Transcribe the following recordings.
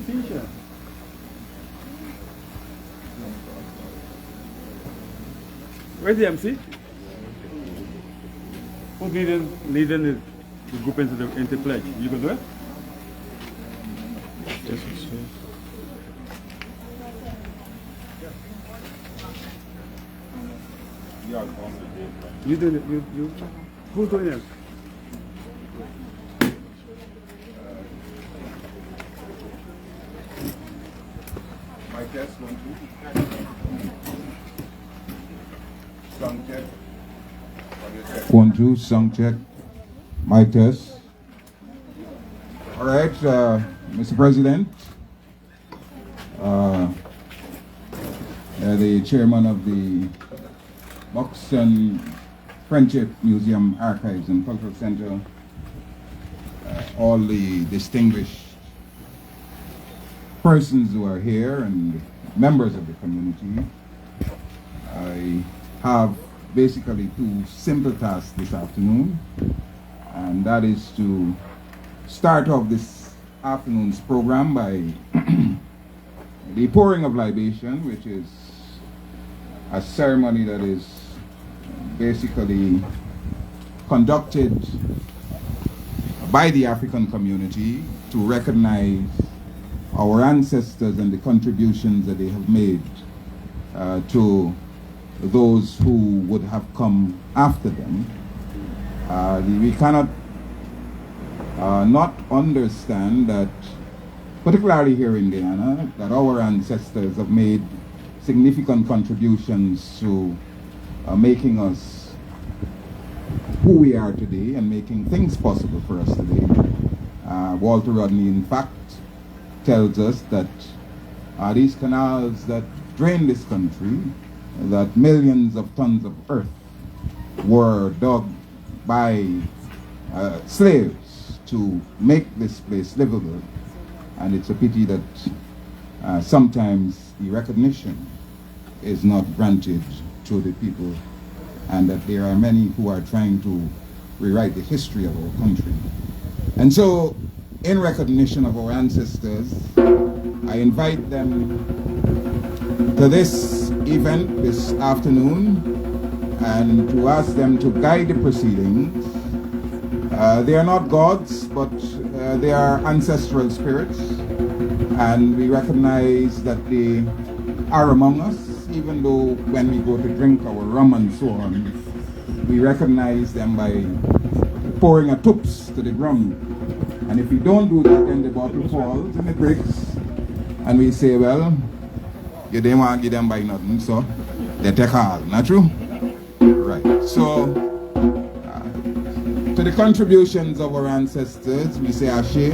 feature. Where's the MC? Who's leading the group into pledge? You can do it? Yes, You do it. You. Who's doing it? Mic test, 1, 2. Sound check. 1, 2, sound check. Mic test. All right, Mr. President, the chairman of the Buxton Friendship Museum Archives and Cultural Center, all the distinguished persons who are here and members of the community. I have basically two simple tasks this afternoon, and that is to start off this afternoon's program by the pouring of libation, which is a ceremony that is basically conducted by the African community to recognize our ancestors and the contributions that they have made to those who would have come after them. We cannot not understand that, particularly here in Guyana, that our ancestors have made significant contributions to making us who we are today and making things possible for us today. Walter Rodney, in fact, tells us that these canals that drain this country, that millions of tons of earth were dug by slaves to make this place livable. And it's a pity that sometimes the recognition is not granted to the people, and that there are many who are trying to rewrite the history of our country. And so, in recognition of our ancestors, I invite them to this event this afternoon and to ask them to guide the proceedings. They are not gods, but they are ancestral spirits, and we recognize that they are among us, even though when we go to drink our rum and so on, we recognize them by pouring a tups to the ground. And if we don't do that, then the bottle falls and it breaks. And we say, well, you didn't want to give them by nothing, so they take all. Not true? Right. So, to the contributions of our ancestors, we say Ashe.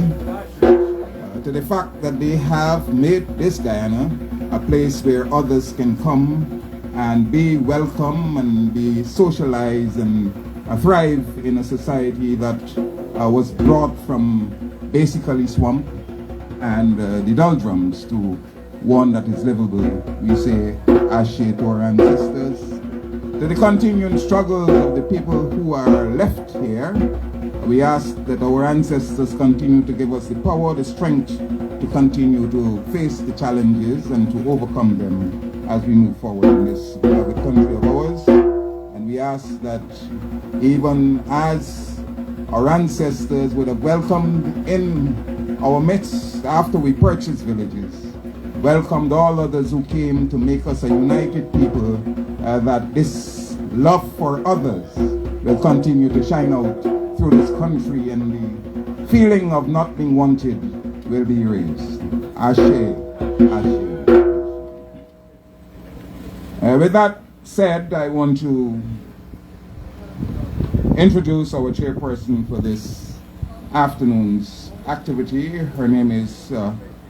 To the fact that they have made this Guyana a place where others can come and be welcome and be socialized and thrive in a society that was brought from basically swamp and the doldrums to one that is livable. We say Ashe to our ancestors. To the continuing struggles of the people who are left here, we ask that our ancestors continue to give us the power, the strength to continue to face the challenges and to overcome them as we move forward in this beloved country of ours. And we ask that even as our ancestors would have welcomed in our midst after we purchased villages, welcomed all others who came to make us a united people, that this love for others will continue to shine out through this country, and the feeling of not being wanted will be erased. Ashe, Ashe. With that said, I want to introduce our chairperson for this afternoon's activity. Her name is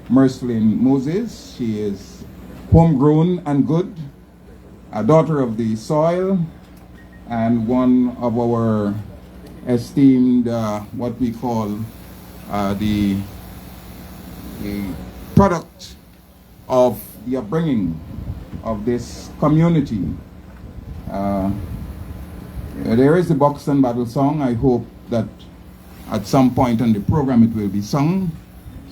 Mercelyn Moses. She is homegrown and good, a daughter of the soil, and one of our esteemed, what we call the product of the upbringing of this community. There is the Buxton battle song. I hope that at some point on the program it will be sung.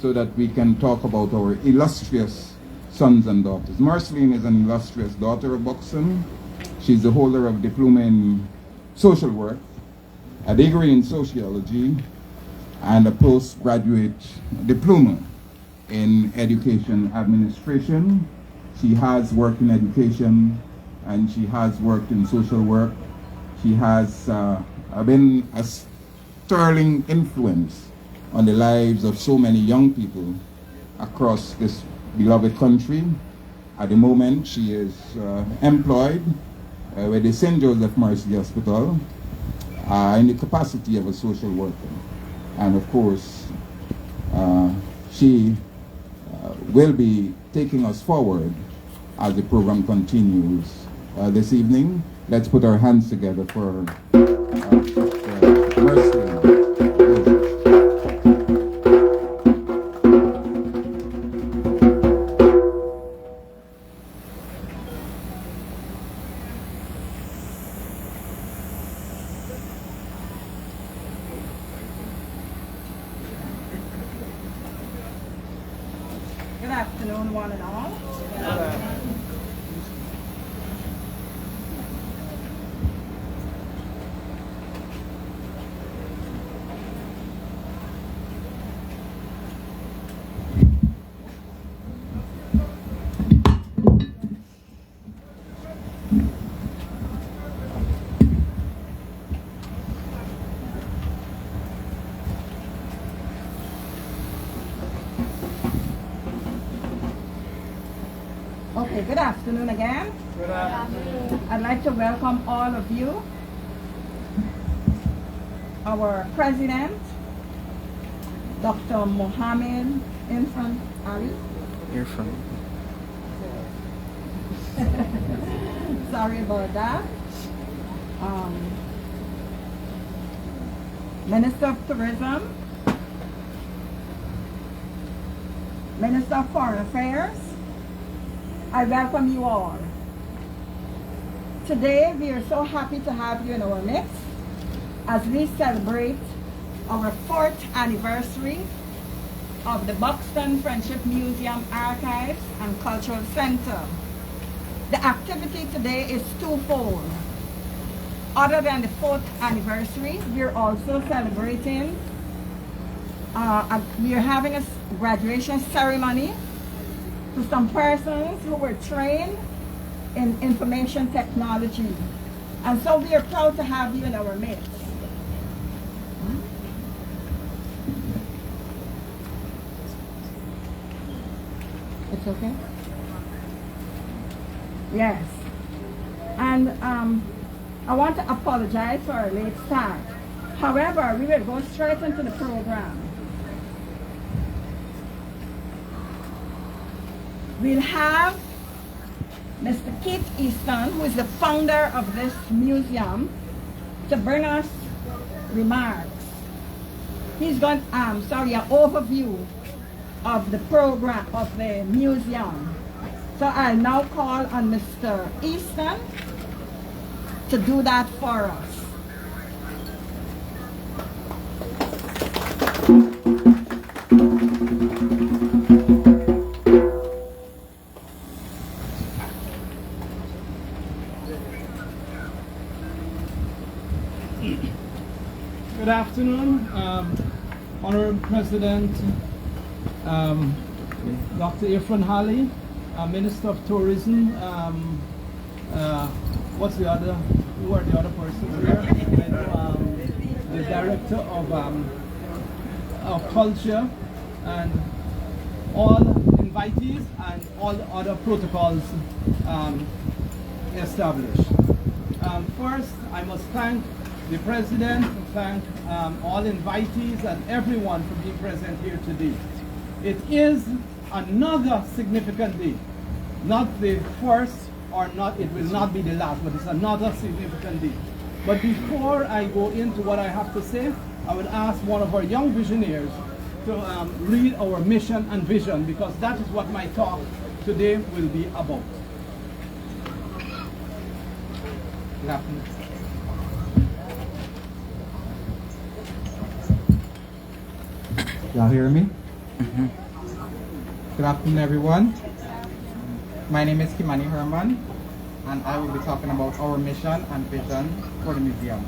so that we can talk about our illustrious sons and daughters. Marceline is an illustrious daughter of Buxton. She's the holder of a diploma in social work, a degree in sociology, and a postgraduate diploma in education administration. She has worked in education and she has worked in social work. She has been a sterling influence on the lives of so many young people across this beloved country. At the moment, she is employed with the St. Joseph Mercy Hospital in the capacity of a social worker. And of course, she will be taking us forward as the program continues this evening. Let's put our hands together for Mercy. Good afternoon, one and all. Okay, good afternoon again. Good afternoon. I'd like to welcome all of you. Our president, Dr. Mohammed Irfan Ali. Irfan. Sorry about that. Minister of Tourism, Minister of Foreign Affairs, I welcome you all. Today we are so happy to have you in our midst as we celebrate our 4th anniversary of the Buxton Friendship Museum Archives and Cultural Center. The activity today is twofold. Other than the 4th anniversary, we're also celebrating, we're having a graduation ceremony to some persons who were trained in information technology. And so we are proud to have you in our midst. It's okay? Yes. And I want to apologize for our late start. However, we will go straight into the program. We'll have Mr. Keith Easton, who is the founder of this museum, to bring us remarks. He's going, an overview of the program of the museum. So I'll now call on Mr. Easton to do that for us. Good afternoon, Honorable President Dr. Irfan Ali, Minister of Tourism. What's the other? Who are the other persons here? The Director of Culture, and all invitees and all the other protocols established. First, I must thank the President, thank all invitees and everyone for being present here today. It is another significant day. Not the first, or not, it will not be the last, but it's another significant day. But before I go into what I have to say, I would ask one of our young visionaries to read our mission and vision, because that is what my talk today will be about. Good afternoon. Y'all hear me? Good afternoon, everyone. My name is Kimani Herman, and I will be talking about our mission and vision for the museum.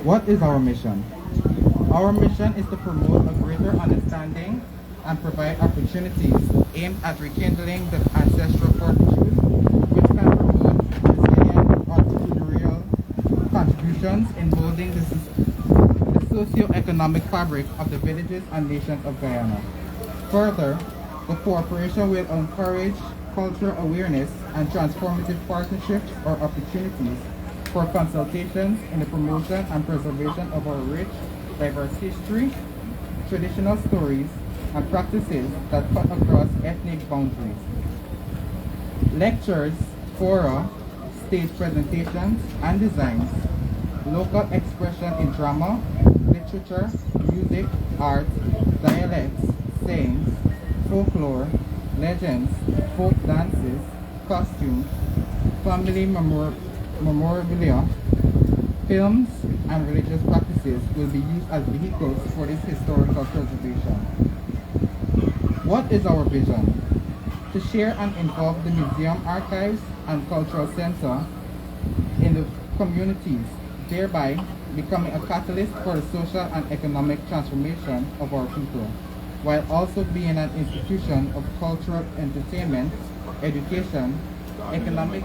What is our mission? Our mission is to promote a greater understanding and provide opportunities aimed at rekindling the ancestral fortitude, which can promote resilient entrepreneurial contributions in molding the socio-economic fabric of the villages and nations of Guyana. Further, the cooperation will encourage cultural awareness and transformative partnerships or opportunities for consultations in the promotion and preservation of our rich, diverse history, traditional stories, and practices that cut across ethnic boundaries. Lectures, fora, stage presentations, and designs, local expression in drama, literature, music, art, dialects, sayings, folklore, legends, folk dances, costumes, family memorabilia, films, and religious practices will be used as vehicles for this historical preservation. What is our vision? To share and involve the museum archives and cultural center in the communities, thereby becoming a catalyst for the social and economic transformation of our people, while also being an institution of cultural entertainment, education, economic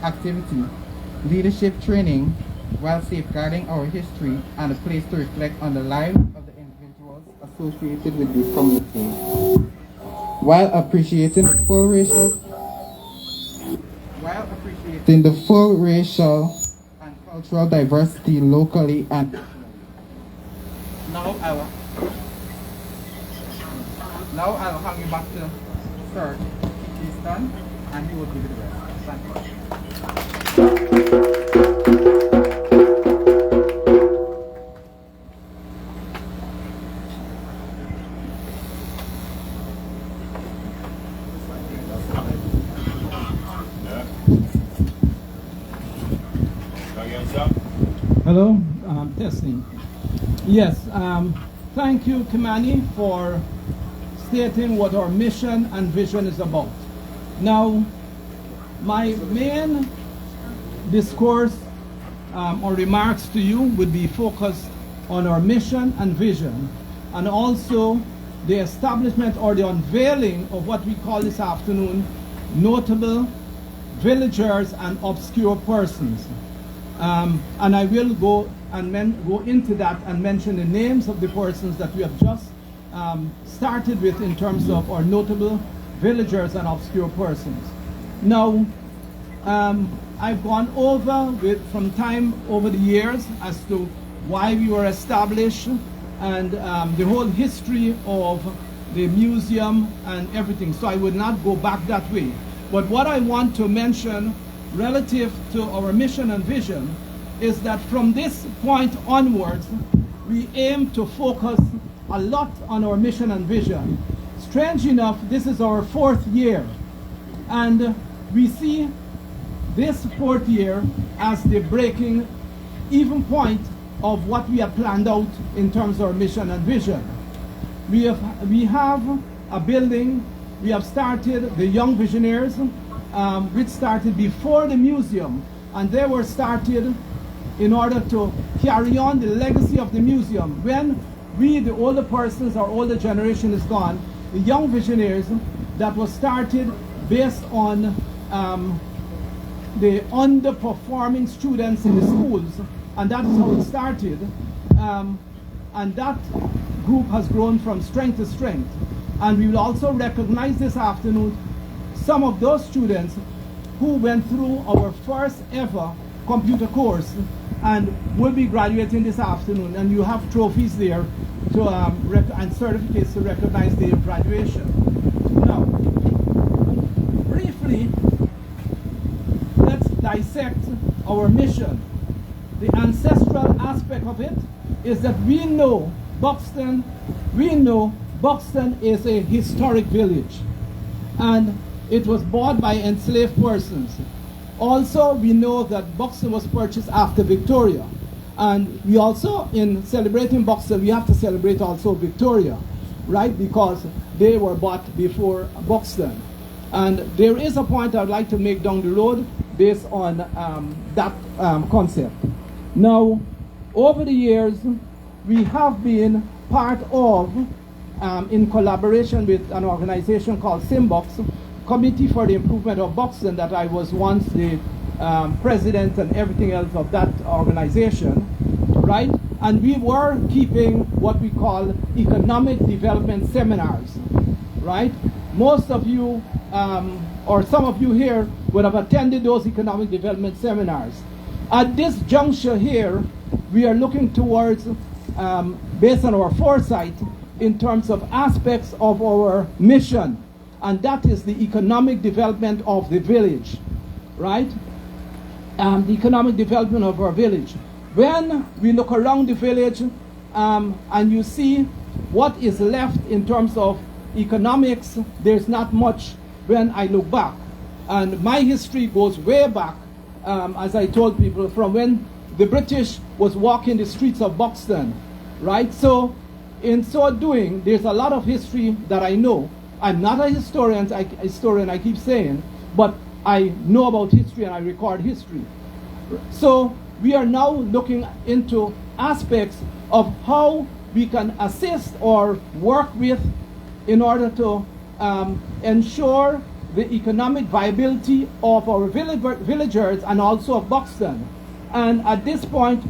activity, leadership training, while safeguarding our history and a place to reflect on the lives of the individuals associated with these communities, while appreciating the full racial and cultural diversity locally and now I'll hand you back to Sir Buxton, and he will give you the rest. Thank you. Hello, testing. Yes, thank you, Kimani, for stating what our mission and vision is about. Now, my main discourse or remarks to you would be focused on our mission and vision, and also the establishment or the unveiling of what we call this afternoon notable villagers and obscure persons. And I will go into that and mention the names of the persons that we have just started with in terms of our notable villagers and obscure persons. Now, I've gone over from time over the years as to why we were established and the whole history of the museum and everything. So I would not go back that way. But what I want to mention relative to our mission and vision is that from this point onwards, we aim to focus a lot on our mission and vision. Strange enough, this is our 4th year, and we see this 4th year as the breaking even point of what we have planned out in terms of our mission and vision. We have a building. We have started the Young Visionaries, which started before the museum, and they were started in order to carry on the legacy of the museum. When we, the older persons, our older generation is gone, the Young Visionaries that was started based on the underperforming students in the schools, and that is how it started. And that group has grown from strength to strength. And we will also recognize this afternoon some of those students who went through our first ever computer course and will be graduating this afternoon. And you have trophies there to, and certificates to recognize their graduation. Now, briefly, let's dissect our mission. The ancestral aspect of it is that we know Buxton is a historic village, and it was bought by enslaved persons. Also, we know that Buxton was purchased after Victoria. And we also, in celebrating Buxton, we have to celebrate also Victoria, right? Because they were bought before Buxton. And there is a point I'd like to make down the road based on that concept. Now, over the years, we have been part of, in collaboration with an organization called SIMBUX, Committee for the Improvement of Buxton, that I was once the president and everything else of that organization, right? And we were keeping what we call economic development seminars, right? Most of you, or some of you here, would have attended those economic development seminars. At this juncture here, we are looking towards, based on our foresight, in terms of aspects of our mission, and that is the economic development of the village, right? The economic development of our village. When we look around the village and you see what is left in terms of economics, there's not much when I look back. And my history goes way back, as I told people, from when the British was walking the streets of Buxton, right? So in so doing, there's a lot of history that I know. I'm not a historian, I keep saying, but I know about history and I record history. So we are now looking into aspects of how we can assist or work with in order to ensure the economic viability of our villagers and also of Buxton. And at this point,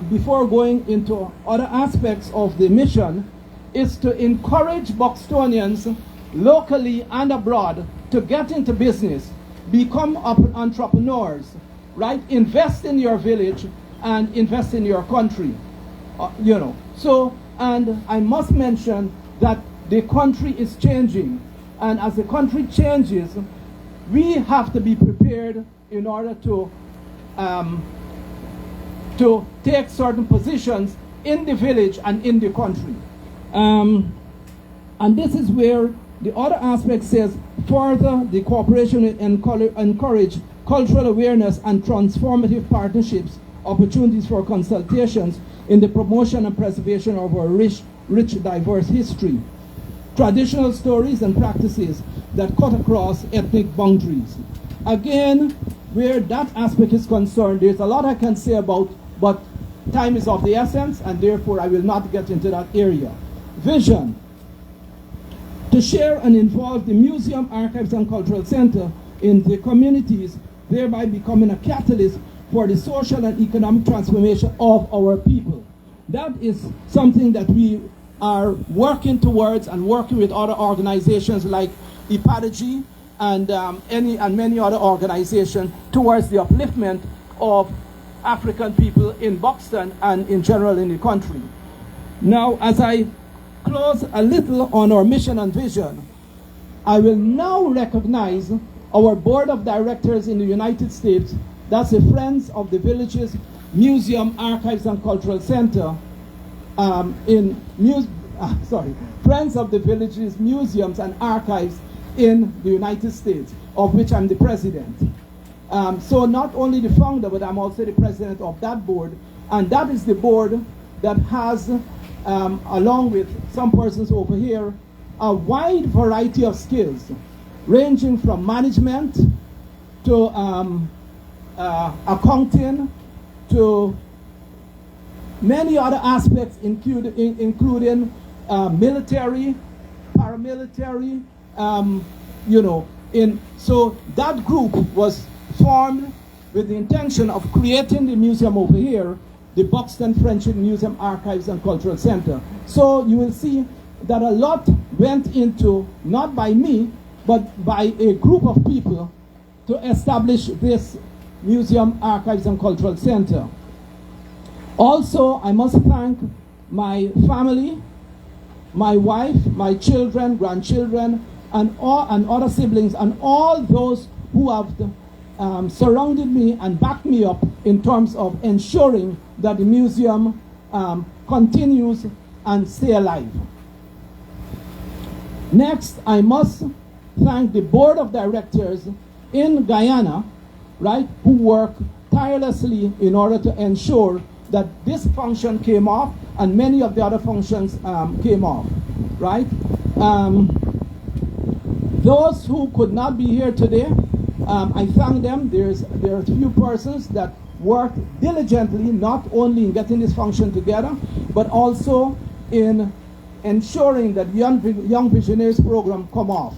before going into other aspects of the mission, is to encourage Buxtonians locally and abroad to get into business, become entrepreneurs, right? Invest in your village and invest in your country, you know. So, and I must mention that the country is changing, and as the country changes, we have to be prepared in order to take certain positions in the village and in the country. And this is where the other aspect says, further, the cooperation will encourage cultural awareness and transformative partnerships, opportunities for consultations in the promotion and preservation of our rich, diverse history, traditional stories and practices that cut across ethnic boundaries. Again, where that aspect is concerned, there's a lot I can say about, but time is of the essence, and therefore I will not get into that area. Vision: to share and involve the Museum, Archives and Cultural Center in the communities, thereby becoming a catalyst for the social and economic transformation of our people. That is something that we are working towards and working with other organizations like IPADG and many other organizations towards the upliftment of African people in Buxton and in general in the country. Now, as I close a little on our mission and vision, I will now recognize our board of directors in the United States. That's the Friends of the Villages Museum, Archives and Cultural Center Friends of the Villages Museums and Archives in the United States, of which I'm the president. So not only the founder, but I'm also the president of that board. And that is the board that has, along with some persons over here, a wide variety of skills, ranging from management to accounting to many other aspects, including military, paramilitary, so that group was formed with the intention of creating the museum over here, the Buxton Friendship Museum, Archives and Cultural Center. So you will see that a lot went into, not by me, but by a group of people to establish this Museum, Archives and Cultural Center. Also, I must thank my family, my wife, my children, grandchildren, and other siblings, and all those who have surrounded me and backed me up in terms of ensuring that the museum continues and stay alive. Next, I must thank the board of directors in Guyana right, who work tirelessly in order to ensure that this function came off and many of the other functions came off, right? Those who could not be here today, I thank them. There are a few persons that worked diligently, not only in getting this function together, but also in ensuring that Young Visionaries program come off.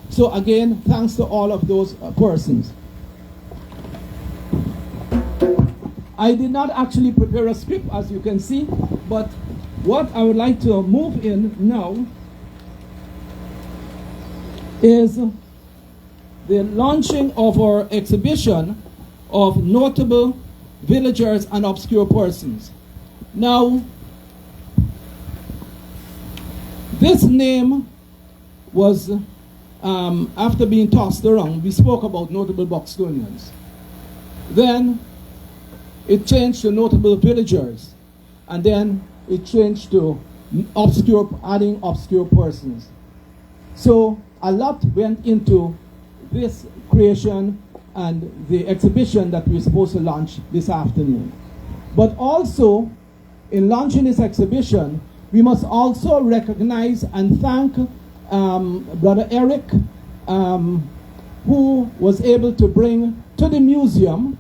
So again, thanks to all of those persons. I did not actually prepare a script, as you can see, but what I would like to move in now is the launching of our exhibition of notable villagers and obscure persons. Now, this name was, after being tossed around, we spoke about notable Buxtonians. Then it changed to notable villagers, and then it changed to adding obscure persons. So a lot went into this creation and the exhibition that we're supposed to launch this afternoon. But also, in launching this exhibition, we must also recognize and thank Brother Eric, who was able to bring to the museum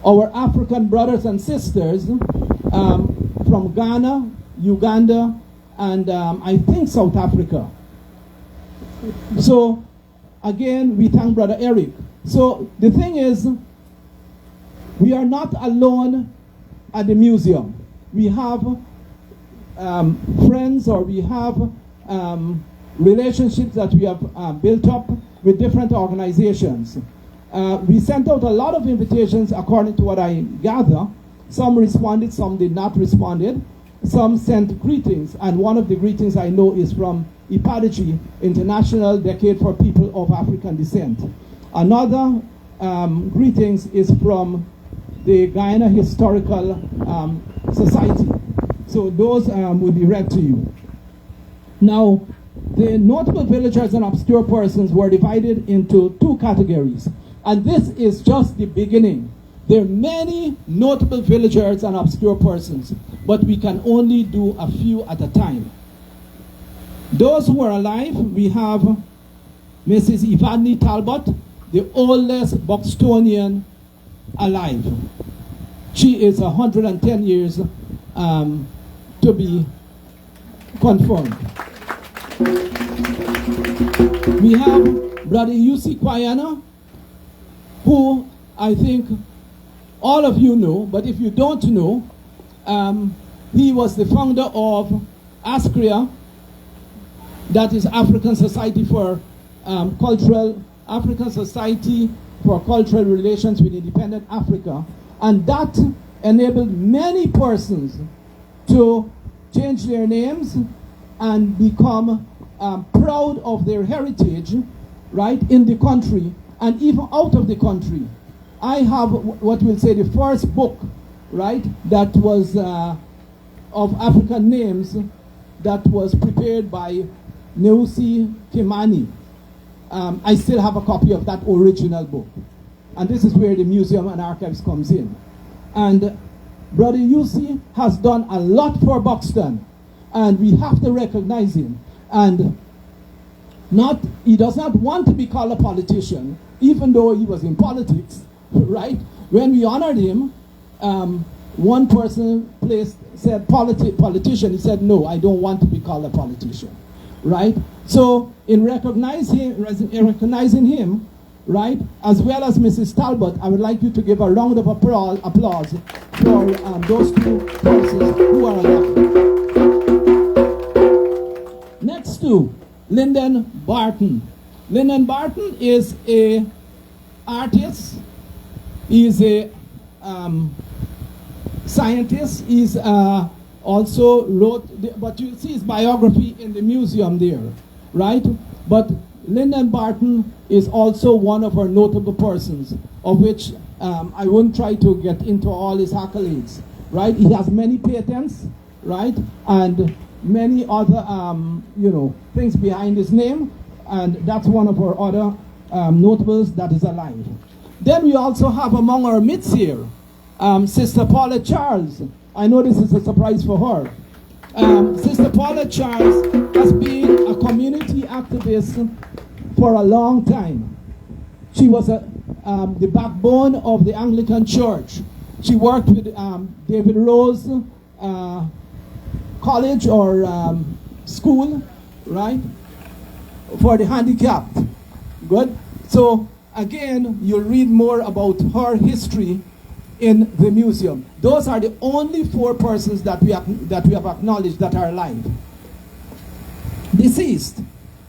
our African brothers and sisters from Ghana, Uganda, and I think South Africa. So, again, we thank Brother Eric. So, the thing is, we are not alone at the museum. We have friends, or we have relationships that we have built up with different organizations. We sent out a lot of invitations according to what I gather. Some responded, some did not respond. Some sent greetings, and one of the greetings I know is from IPADG, International Decade for People of African Descent. Another greetings is from the Guyana Historical Society. So those will be read to you. Now, the notable villagers and obscure persons were divided into two categories. And this is just the beginning. There are many notable villagers and obscure persons, but we can only do a few at a time. Those who are alive, we have Mrs. Ivani Talbot, the oldest Buxtonian alive. She is 110 years to be confirmed. We have Brother Yusi Kwayana, who I think all of you know, but if you don't know, he was the founder of ASCRIA, that is African Society for African Society for Cultural Relations with Independent Africa, and that enabled many persons to change their names and become proud of their heritage, right, in the country and even out of the country. I have what we'll say the first book, right, that was of African names that was prepared by Neusi Kimani. I still have a copy of that original book. And this is where the museum and archives comes in. And Brother Yusi has done a lot for Buxton, and we have to recognize him. And he does not want to be called a politician, even though he was in politics, right? When we honored him, one person said politician. He said, no, I don't want to be called a politician, right? So in recognizing him, right, as well as Mrs. Talbot, I would like you to give a round of applause for those two persons who are alive. Next to Lyndon Barton. Lyndon Barton is an artist. He's a scientist. He's also wrote, but you see his biography in the museum there, right? But Lyndon Barton is also one of our notable persons, of which I won't try to get into all his accolades, right? He has many patents, right? And many other, things behind his name, and that's one of our other notables that is alive. Then we also have among our midst here, Sister Paula Charles. I know this is a surprise for her. Sister Paula Charles has been a community activist for a long time. She was the backbone of the Anglican Church. She worked with David Rose College or school, right, for the handicapped. Good. So again, you'll read more about her history in the museum. Those are the only 4 persons that we have acknowledged that are alive. Deceased.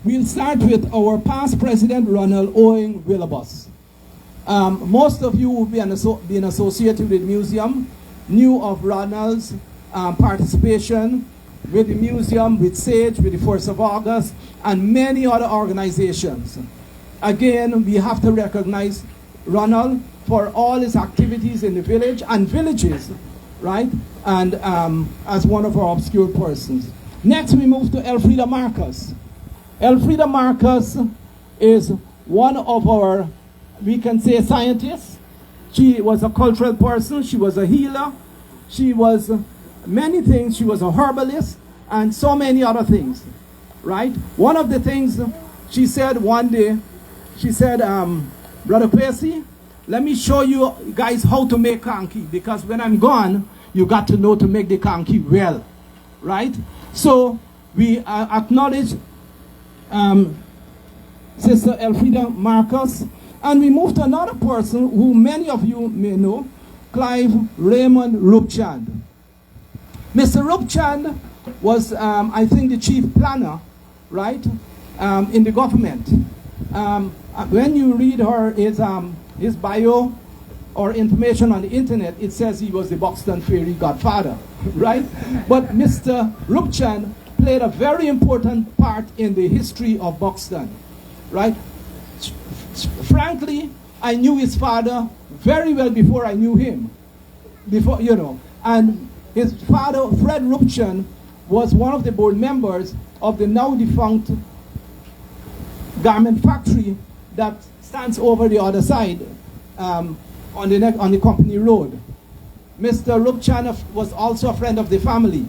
We'll start with our past president, Ronald Owen Willoughby. Most of you who've been associated with the museum knew of Ronald's participation with the museum, with SAGE, with the 1st of August, and many other organizations. Again, we have to recognize Ronald for all his activities in the village and villages, right? And as one of our obscure persons. Next, we move to Elfrida Marcus. Elfrida Marcus is one of our, we can say, scientists. She was a cultural person. She was a healer. She was many things. She was a herbalist and so many other things, right? One of the things she said one day, she said, Brother Kwesi, let me show you guys how to make kanki, because when I'm gone, you got to know to make the kanki well, right? So we acknowledge Sister Elfrida Marcus, and we move to another person who many of you may know, Clive Raymond Rupchand. Mr. Rupchand was, I think, the chief planner, right, in the government. When you read his bio or information on the internet, it says he was the Buxton fairy godfather, right? But Mr. Rupchand played a very important part in the history of Buxton, right? Frankly, I knew his father very well before I knew him, and his father, Fred Rupchand, was one of the board members of the now defunct garment factory that stands over the other side on the company road. Mr. Rupchand was also a friend of the family.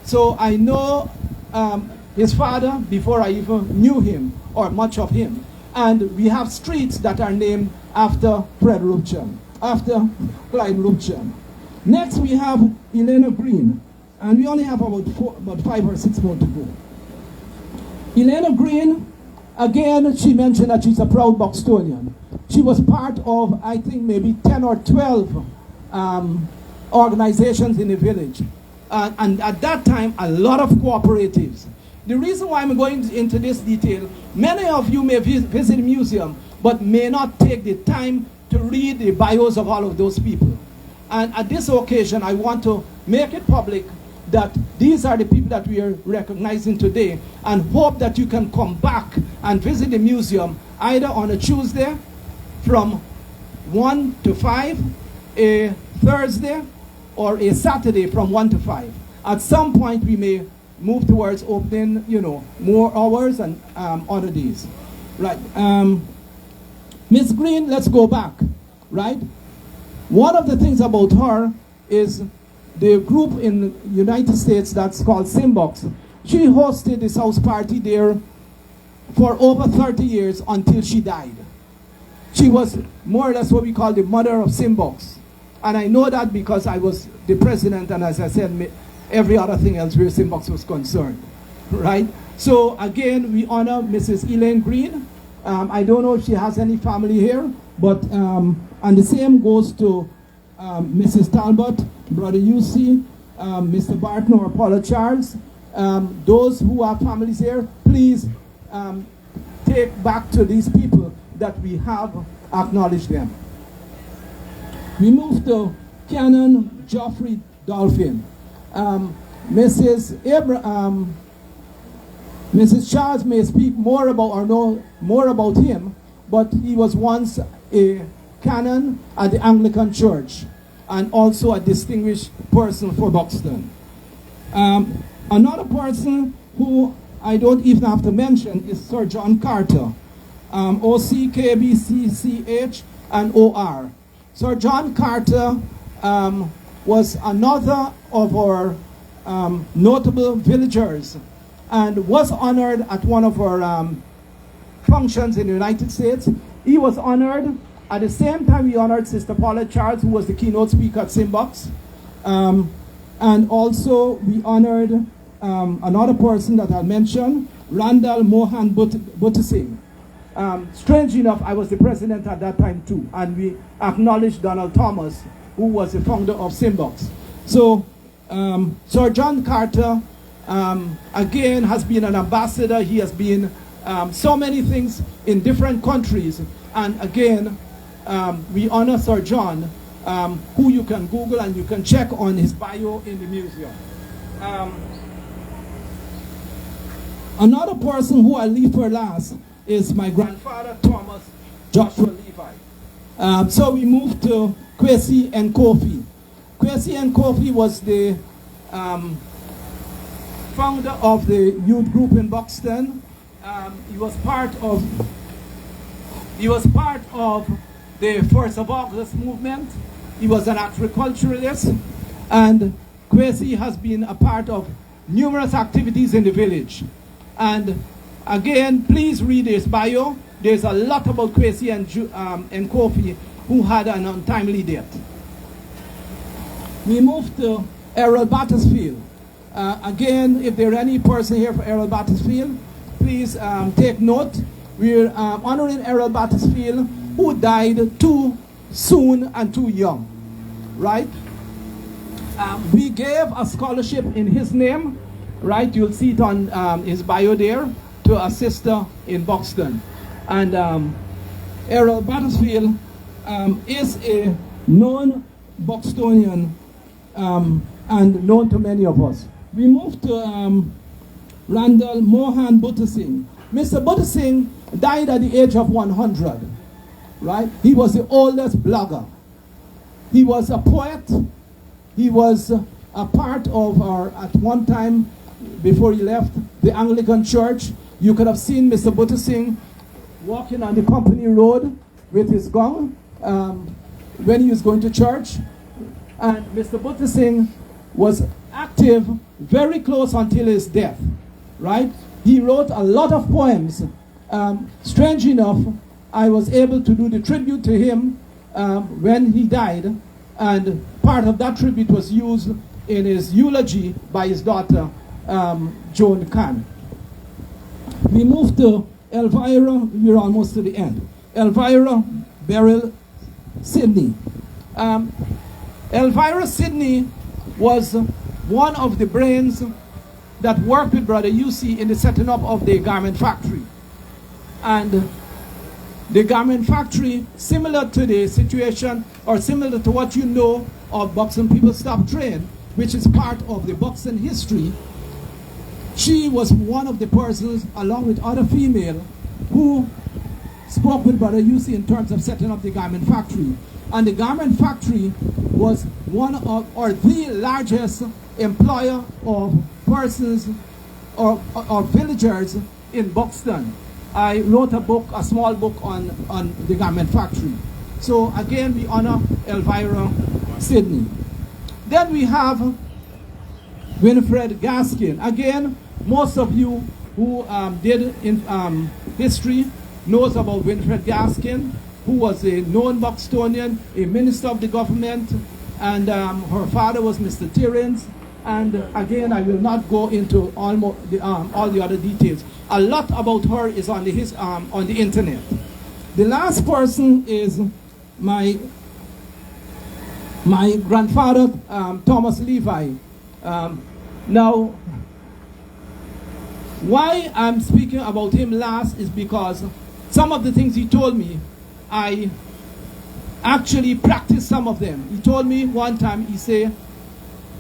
So I know his father before I even knew him or much of him. And we have streets that are named after Fred Rupchand, after Clyde Rupchand. Next we have Elena Green. And we only have about 5 or 6 more to go. Elena Green, again, she mentioned that she's a proud Buxtonian. She was part of, I think, maybe 10 or 12 organizations in the village. And at that time, a lot of cooperatives. The reason why I'm going into this detail, many of you may visit the museum, but may not take the time to read the bios of all of those people. And at this occasion, I want to make it public that these are the people that we are recognizing today, and hope that you can come back and visit the museum either on a Tuesday from 1 to 5, a Thursday, or a Saturday from 1 to 5. At some point, we may move towards opening, more hours and other days. Right. Miss Green, let's go back, right? One of the things about her is the group in the United States that's called Simbox. She hosted this house party there for over 30 years until she died. She was more or less what we call the mother of Simbox. And I know that because I was the president, and as I said, every other thing else where Simbox was concerned, right? So again, we honor Mrs. Elaine Green. I don't know if she has any family here, but, and the same goes to Mrs. Talbot, Brother UC, Mr. Barton or Paula Charles. Those who have families here, please take back to these people that we have acknowledged them. We move to Canon Geoffrey Dolphin. Mrs. Charles may speak more about or know more about him, but he was once a canon at the Anglican Church and also a distinguished person for Buxton. Another person who I don't even have to mention is Sir John Carter, OCKBCCH, and OR. Sir John Carter was another of our notable villagers and was honored at one of our functions in the United States. He was honored. At the same time, we honored Sister Paula Charles, who was the keynote speaker at Simbox. And also, we honored another person that I mentioned, Randall Mohan Buttising. Strange enough, I was the president at that time too, and we acknowledged Donald Thomas, who was the founder of Simbox. So, Sir John Carter, again, has been an ambassador. He has been so many things in different countries. And again, we honor Sir John, who you can Google and you can check on his bio in the museum. Another person who I leave for last is my grandfather, Thomas Joshua Levi. So we moved to Kwesi and Kofi. Kwesi and Kofi was the founder of the youth group in Buxton. He was part of the 1st of August movement. He was an agriculturalist, and Kwesi has been a part of numerous activities in the village. And again, please read his bio. There's a lot about Kwesi and Kofi, who had an untimely death. We moved to Errol Battersfield. Again, if there are any person here for Errol Battersfield, please take note. We're honoring Errol Battersfield, who died too soon and too young, right? We gave a scholarship in his name, right? You'll see it on his bio there, to a sister in Buxton. And Errol Battersfield is a known Buxtonian and known to many of us. We moved to Randall Mohan Buttising. Mr. Buttising died at the age of 100, right? He was the oldest blogger. He was a poet. He was a part of our, at one time, before he left, the Anglican Church. You could have seen Mr. Buttising walking on the Company Road with his gong when he was going to church. And Mr. Buttising was active very close until his death, right? He wrote a lot of poems. Strange enough, I was able to do the tribute to him when he died, and part of that tribute was used in his eulogy by his daughter, Joan Kahn. We moved to Elvira. We're almost to the end. Elvira Beryl Sidney. Elvira Sidney was one of the brains that worked with Brother UC in the setting up of the garment factory. And the garment factory, similar to the situation, or similar to what you know of Buxton People Stop Train, which is part of the Buxton history, she was one of the persons, along with other female, who spoke with Brother UC in terms of setting up the garment factory. And the garment factory was one of, or the largest employer of persons or villagers in Buxton. I wrote a book, a small book on the garment factory. So again, we honor Elvira Sidney. Then we have Winifred Gaskin. Again, most of you who did in history knows about Winifred Gaskin, who was a known Buxtonian, a minister of the government, and her father was Mr. Tyrrens. And again, I will not go into all the other details. A lot about her is on the internet. The last person is my grandfather, Thomas Levi. Now, why I'm speaking about him last is because some of the things he told me, I actually practiced some of them. He told me one time, he said,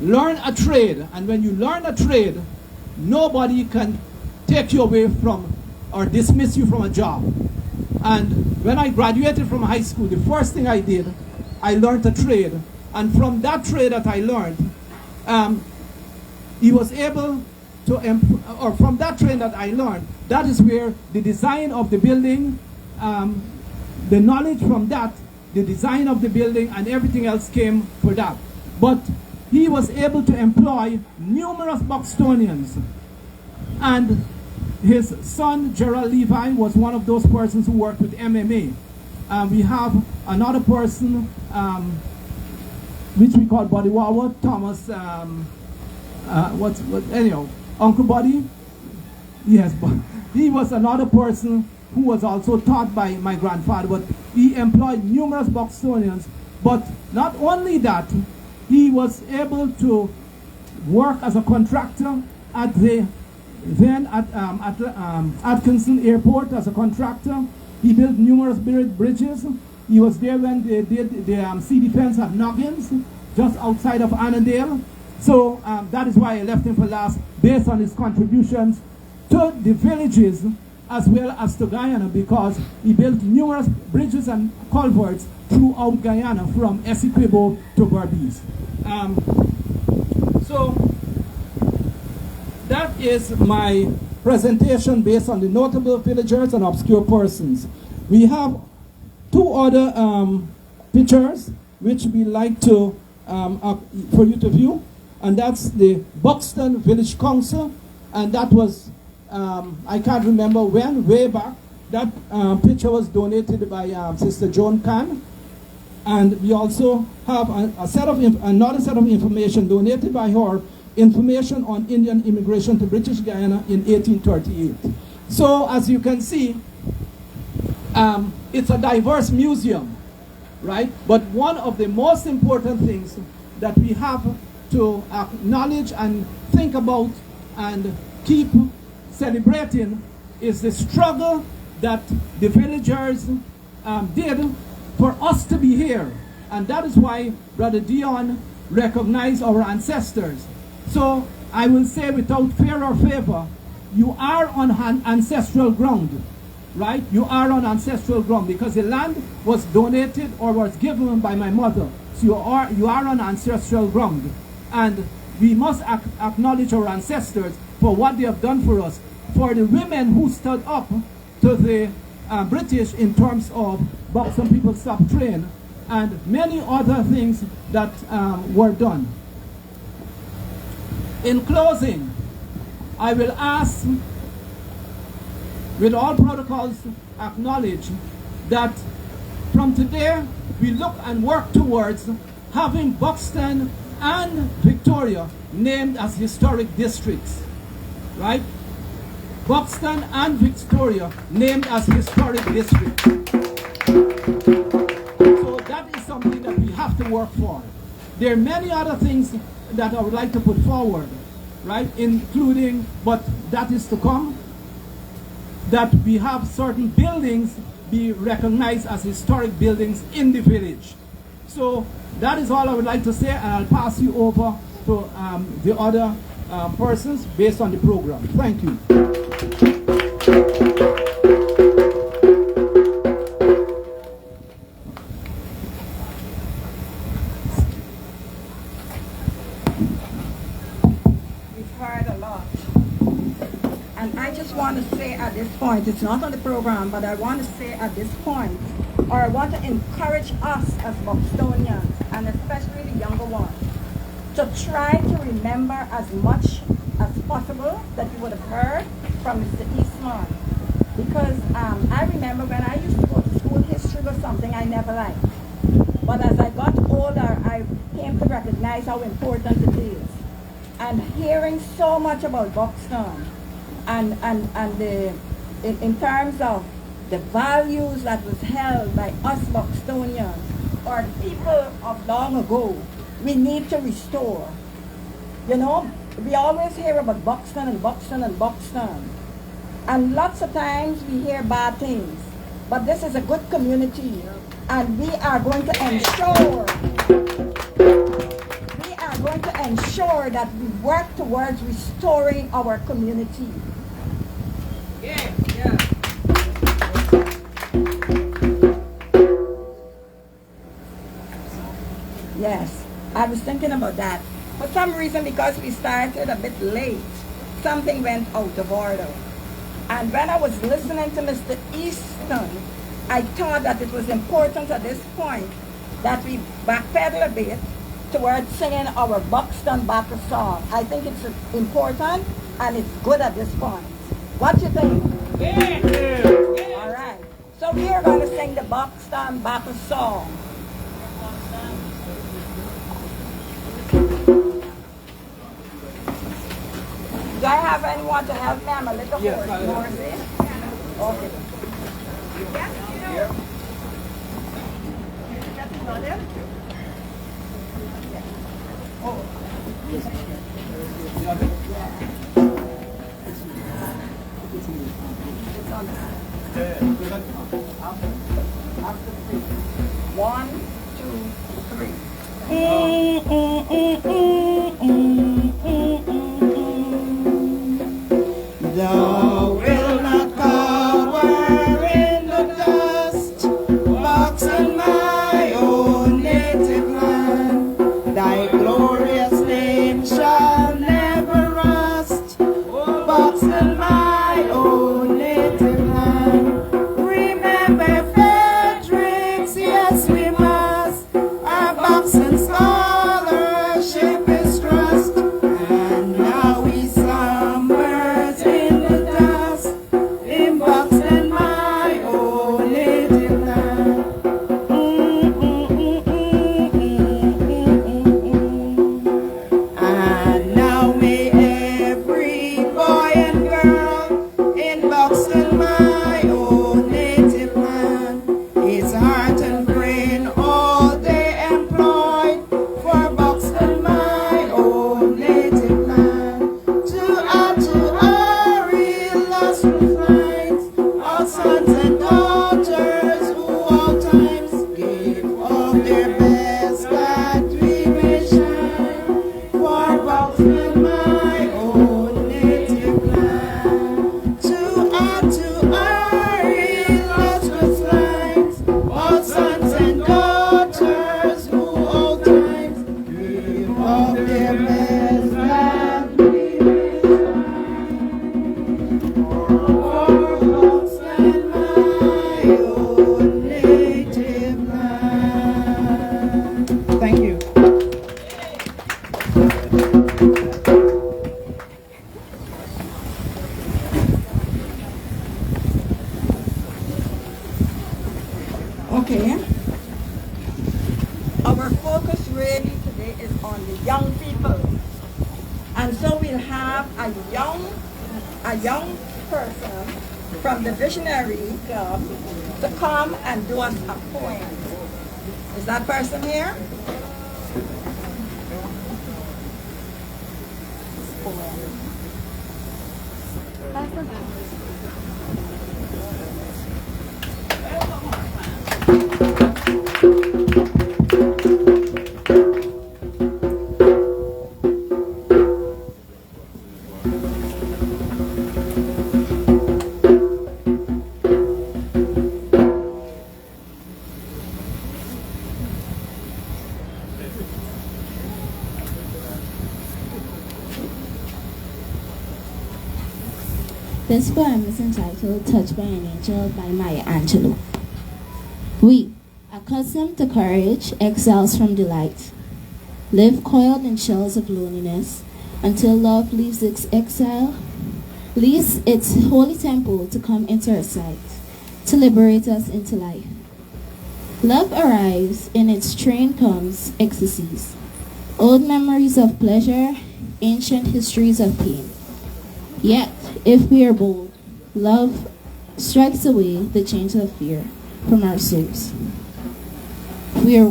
learn a trade, and when you learn a trade, nobody can take you away from or dismiss you from a job. And when I graduated from high school, the first thing I did, I learned a trade. And from that trade that I learned, he was able to, or from that trade that I learned, that is where the design of the building, the knowledge from that the design of the building, and everything else came for that. But he was able to employ numerous Buxtonians. And his son, Gerald Levi, was one of those persons who worked with MMA. We have another person, which we call Buddy Wawa, Thomas, anyhow, Uncle Buddy. Yes, but he was another person who was also taught by my grandfather, but he employed numerous Buxtonians. But not only that, he was able to work as a contractor at the then at Atkinson Airport as a contractor. He built numerous bridges. He was there when they did the sea defense at Noggins, just outside of Annandale. So that is why I left him for last, based on his contributions to the villages as well as to Guyana, because he built numerous bridges and culverts throughout Guyana from Essequibo to Berbice. So that is my presentation based on the notable villagers and obscure persons. We have two other pictures which we like to for you to view, and that's the Buxton Village Council, and that was I can't remember when, way back. That picture was donated by Sister Joan Kahn, and we also have another set of information donated by her, information on Indian immigration to British Guyana in 1838. So as you can see, it's a diverse museum, right? But one of the most important things that we have to acknowledge and think about and keep celebrating is the struggle that the villagers did for us to be here. And that is why Brother Dion recognized our ancestors. So I will say without fear or favor, you are on ancestral ground, right? You are on ancestral ground because the land was donated or was given by my mother. So you are on ancestral ground. And we must acknowledge our ancestors for what they have done for us. For the women who stood up to the British in terms of Buxton People Stop Train and many other things that were done. In closing, I will ask, with all protocols acknowledged, that from today we look and work towards having Buxton and Victoria named as historic districts, right? Buxton and Victoria named as historic districts. So that is something that we have to work for. There are many other things that I would like to put forward, right? Including, but that is to come, that we have certain buildings be recognized as historic buildings in the village. So that is all I would like to say, and I'll pass you over to the other persons based on the program. Thank you. We've heard a lot. And I just want to say at this point, it's not on the program, but I want to say at this point, or I want to encourage us as Buxtonians, and especially the younger ones, to try to remember as much as possible that you would have heard from Mr. Eastman. Because I remember when I used to go to school, history was something I never liked. But as I got older, I came to recognize how important it is. And hearing so much about Buxton, and in terms of the values that was held by us Buxtonians, or people of long ago, we need to restore. You know, we always hear about Buxton and Buxton and Buxton. And lots of times we hear bad things. But this is a good community. And we are going to ensure that we work towards restoring our community. Yeah, yeah. Yes, I was thinking about that. For some reason, because we started a bit late, something went out of order. And when I was listening to Mr. Easton, I thought that it was important at this point that we backpedal a bit towards singing our Buxton battle song. I think it's important and it's good at this point. What do you think? Yeah. All right. So we are going to sing the Buxton battle song. Do I have anyone to help me? I'm a little horsey. Okay. One, two, three. Thou will not cower in the dust, Buxton, my own native land. Thy glorious name shall never rust, Buxton, my own native land. Remember Fredericks, yes we must, our Buxton scholarship is trust, and now we slumbers in the dust, in Buxton, my own native land. And now may every boy and girl in Buxton, my own native land, his heart and brain all day employed for Buxton, my own native land, to add to our illustrious lines, our sons and daughters who all times gave of their best that we may shine for Buxton, my own native land, to add to our illustrious lines, all sons and daughters who all times gave of their best that we may shine for Buxton, my own native land. Thank you. Okay. Our focus really today is on the young people. And so we'll have a young person from the Visionary Club to come and do us a poem. Is that person here? This poem is entitled Touched by an Angel by Maya Angelou. We, accustomed to courage, exiles from delight, live coiled in shells of loneliness until love leaves its exile, leaves its holy temple to come into our sight, to liberate us into life. Love arrives, in its train comes ecstasies, old memories of pleasure, ancient histories of pain. Yet, if we are bold, love strikes away the chains of fear from our souls. We are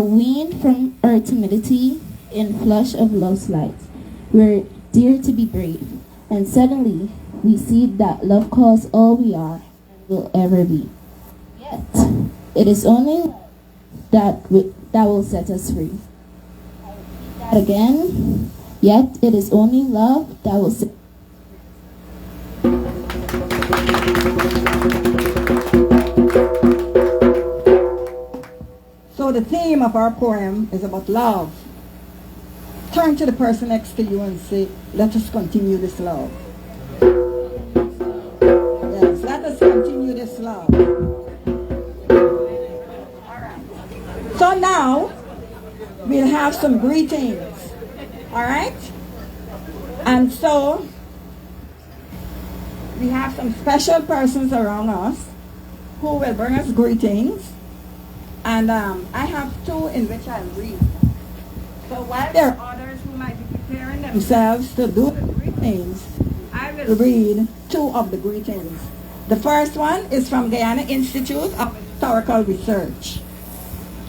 weaned from our timidity in flush of love's light. We are dear to be brave, and suddenly we see that love calls all we are and will ever be. Yet, it is only that will set us free. I repeat that again. Yet it is only love that will set. So the theme of our poem is about love. Turn to the person next to you and say, let us continue this love. Yes, let us this love. So now, we'll have some greetings. All right? And so, we have some special persons around us who will bring us greetings. And I have two in which I'll read. So while there are others who might be preparing themselves to do the greetings, I will read two of the greetings. The first one is from Guyana Institute of Historical Research.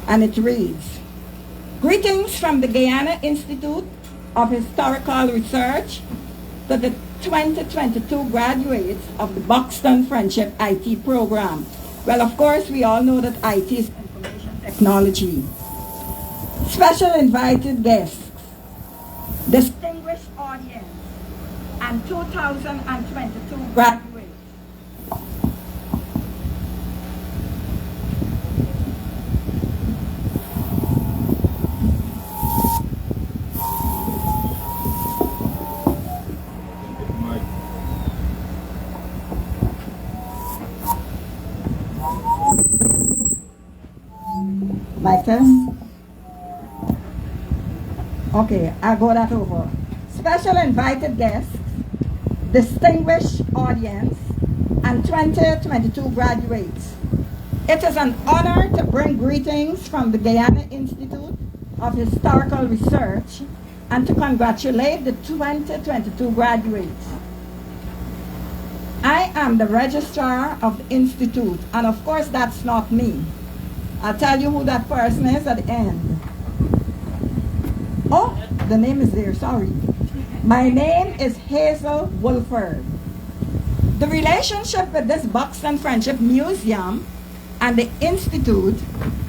And it reads, "Greetings from the Guyana Institute of Historical Research to the 2022 graduates of the Buxton Friendship IT program." Well, of course, we all know that IT is information technology. Special invited guests, distinguished audience, and 2022 graduates. Mic test. Okay, I'll go that over. Special invited guests, distinguished audience, and 2022 graduates. It is an honor to bring greetings from the Guyana Institute of Historical Research and to congratulate the 2022 graduates. I am the registrar of the Institute, and of course that's not me. I'll tell you who that person is at the end. Oh, the name is there, sorry. My name is Hazel Wolford. The relationship with this Buxton Friendship Museum and the Institute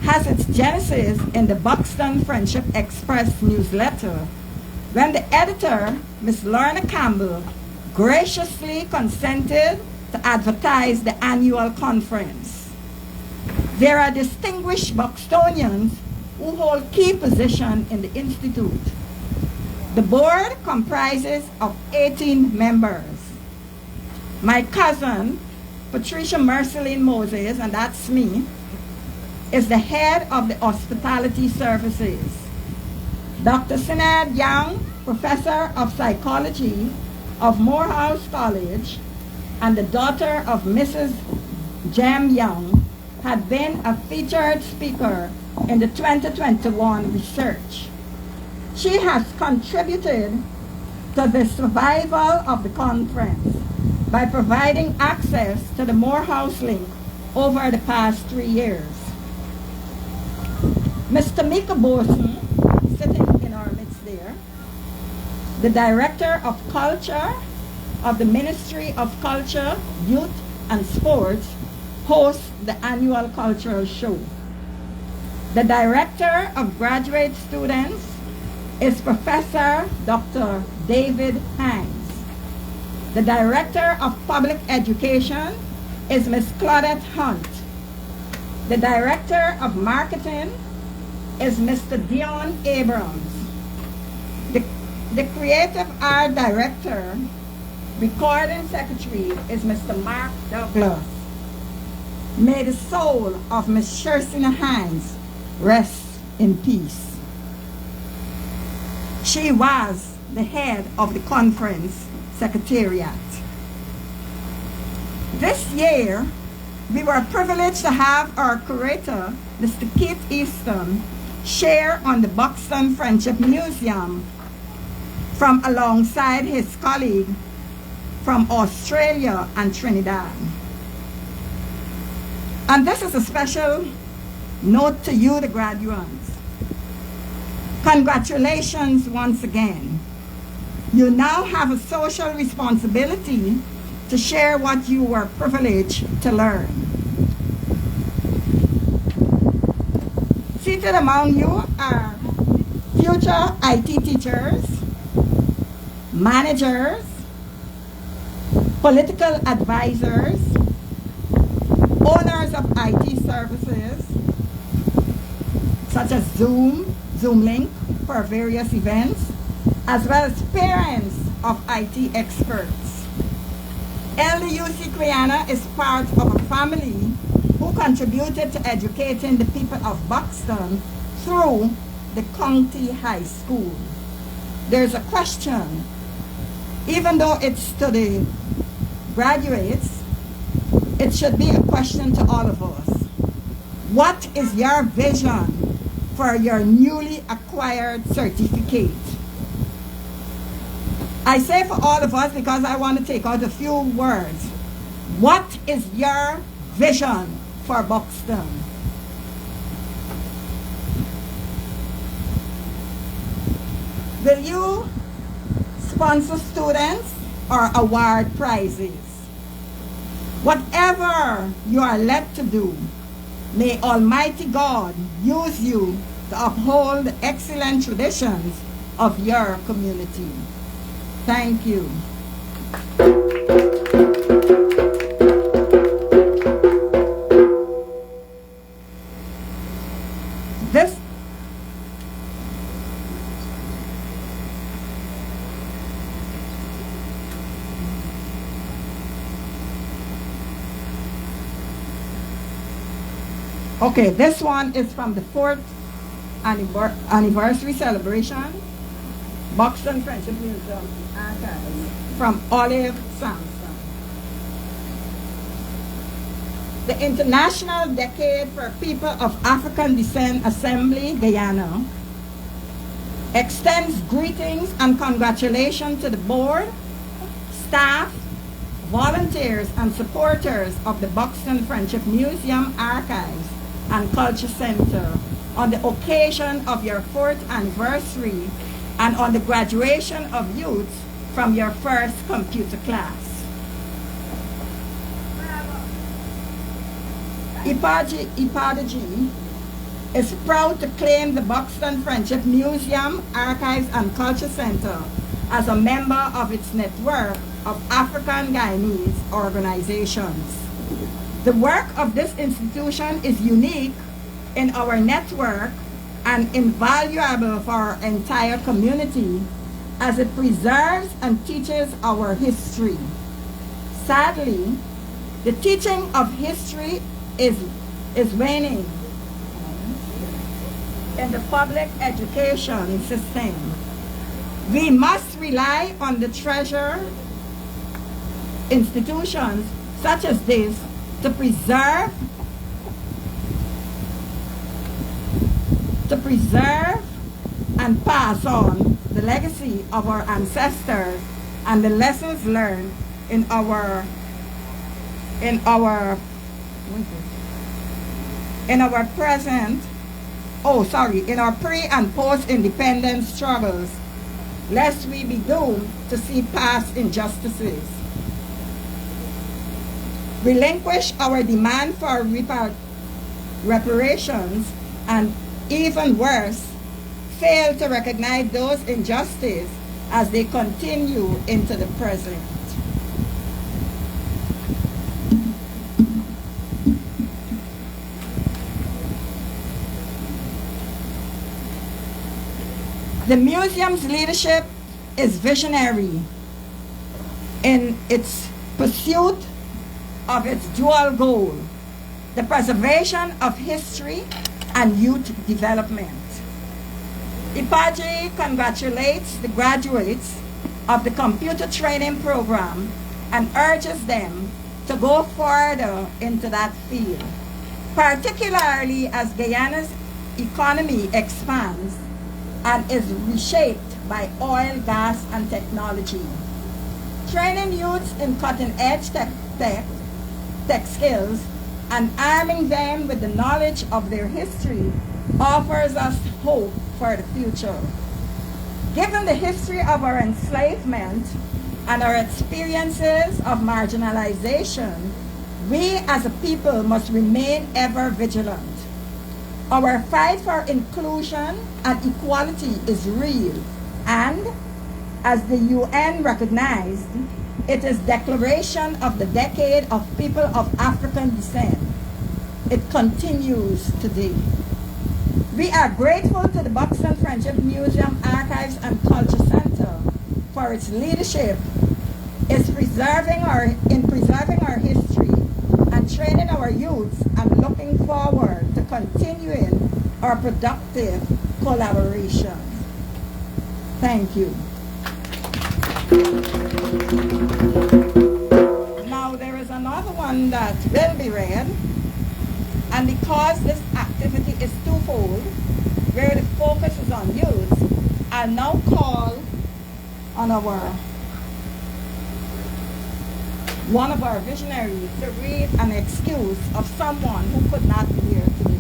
has its genesis in the Buxton Friendship Express newsletter, when the editor, Miss Lorna Campbell, graciously consented to advertise the annual conference. There are distinguished Buxtonians who hold key positions in the Institute. The board comprises of 18 members. My cousin, Patricia Merceline Moses, and that's me, is the head of the hospitality services. Dr. Sinad Young, professor of psychology of Morehouse College, and the daughter of Mrs. Jem Young, had been a featured speaker in the 2021 research. She has contributed to the survival of the conference by providing access to the Morehouse link over the past 3 years. Mr. Mika Borson, sitting in our midst there, the Director of Culture of the Ministry of Culture, Youth and Sports, hosts the annual cultural show. The Director of Graduate Students is Professor Dr. David Hines. The Director of Public Education is Ms. Claudette Hunt. The Director of Marketing is Mr. Dion Abrams. The Creative Art Director, Recording Secretary is Mr. Mark Douglas. May the soul of Ms. Shersina Hines rest in peace. She was the head of the conference secretariat. This year, we were privileged to have our curator, Mr. Keith Easton, share on the Buxton Friendship Museum from alongside his colleague from Australia and Trinidad. And this is a special note to you, the graduates. Congratulations once again. You now have a social responsibility to share what you were privileged to learn. Seated among you are future IT teachers, managers, political advisors, owners of IT services, such as Zoom, Zoomlink for various events, as well as parents of IT experts. LUC Kriana is part of a family who contributed to educating the people of Buxton through the county high school. There's a question, even though it's to the graduates, it should be a question to all of us. What is your vision for your newly acquired certificate? I say for all of us because I want to take out a few words. What is your vision for Buxton? Will you sponsor students or award prizes? Whatever you are led to do, may Almighty God use you to uphold the excellent traditions of your community. Thank you. This Okay, this one is from the 4th anniversary celebration, Buxton Friendship Museum Archives, from Olive Sampson. The International Decade for People of African Descent Assembly, Guyana, extends greetings and congratulations to the board, staff, volunteers, and supporters of the Buxton Friendship Museum Archives and Culture Center on the occasion of your 4th anniversary and on the graduation of youth from your first computer class. Ipadeji is proud to claim the Buxton Friendship Museum, Archives and Culture Center as a member of its network of African Guyanese organizations. The work of this institution is unique in our network and invaluable for our entire community as it preserves and teaches our history. Sadly, the teaching of history is waning in the public education system. We must rely on the treasured institutions such as this to preserve and pass on the legacy of our ancestors and the lessons learned in our pre and post independence struggles, lest we be doomed to see past injustices. Relinquish our demand for reparations, and even worse, fail to recognize those injustices as they continue into the present. The museum's leadership is visionary in its pursuit of its dual goal, the preservation of history and youth development. IPAGE congratulates the graduates of the computer training program and urges them to go further into that field, particularly as Guyana's economy expands and is reshaped by oil, gas, and technology. Training youths in cutting-edge tech skills and arming them with the knowledge of their history offers us hope for the future. Given the history of our enslavement and our experiences of marginalization, we as a people must remain ever vigilant. Our fight for inclusion and equality is real, and as the UN recognized, it is Declaration of the Decade of People of African Descent. It continues today. We are grateful to the Buxton Friendship Museum, Archives and Culture Center for its leadership is preserving our history and training our youths and looking forward to continuing our productive collaboration. Thank you. Now there is another one that will be read, and because this activity is twofold, where the focus is on youth, I now call on one of our visionaries to read an excuse of someone who could not be here today.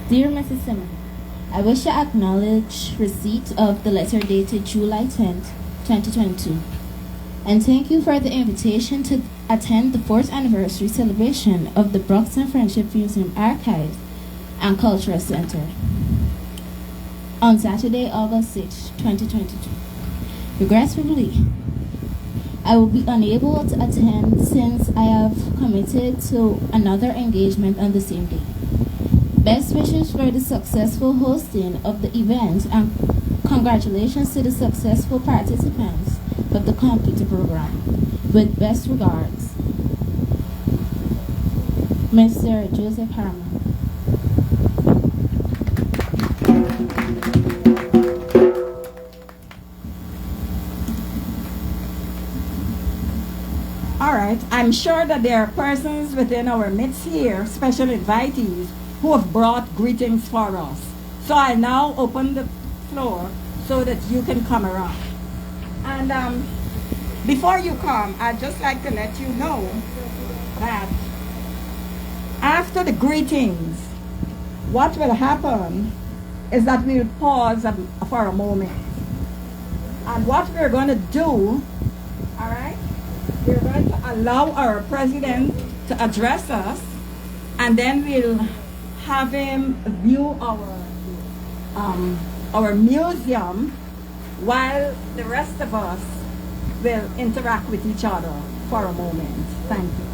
Dear Mrs. Simon, I wish to acknowledge receipt of the letter dated July 10th, 2022, and thank you for the invitation to attend the 4th anniversary celebration of the Buxton Friendship Museum Archives and Cultural Center on Saturday, August 6, 2022. Regretfully, I will be unable to attend since I have committed to another engagement on the same day. Best wishes for the successful hosting of the event and congratulations to the successful participants of the computer program. With best regards, Mr. Joseph Harmon. All right, I'm sure that there are persons within our midst here, special invitees, who have brought greetings for us. So I now open the floor so that you can come around. And before you come, I'd just like to let you know that after the greetings, what will happen is that we'll pause for a moment. And what we're going to do, all right, we're going to allow our president to address us, and then we'll have him view our museum while the rest of us will interact with each other for a moment. Thank you.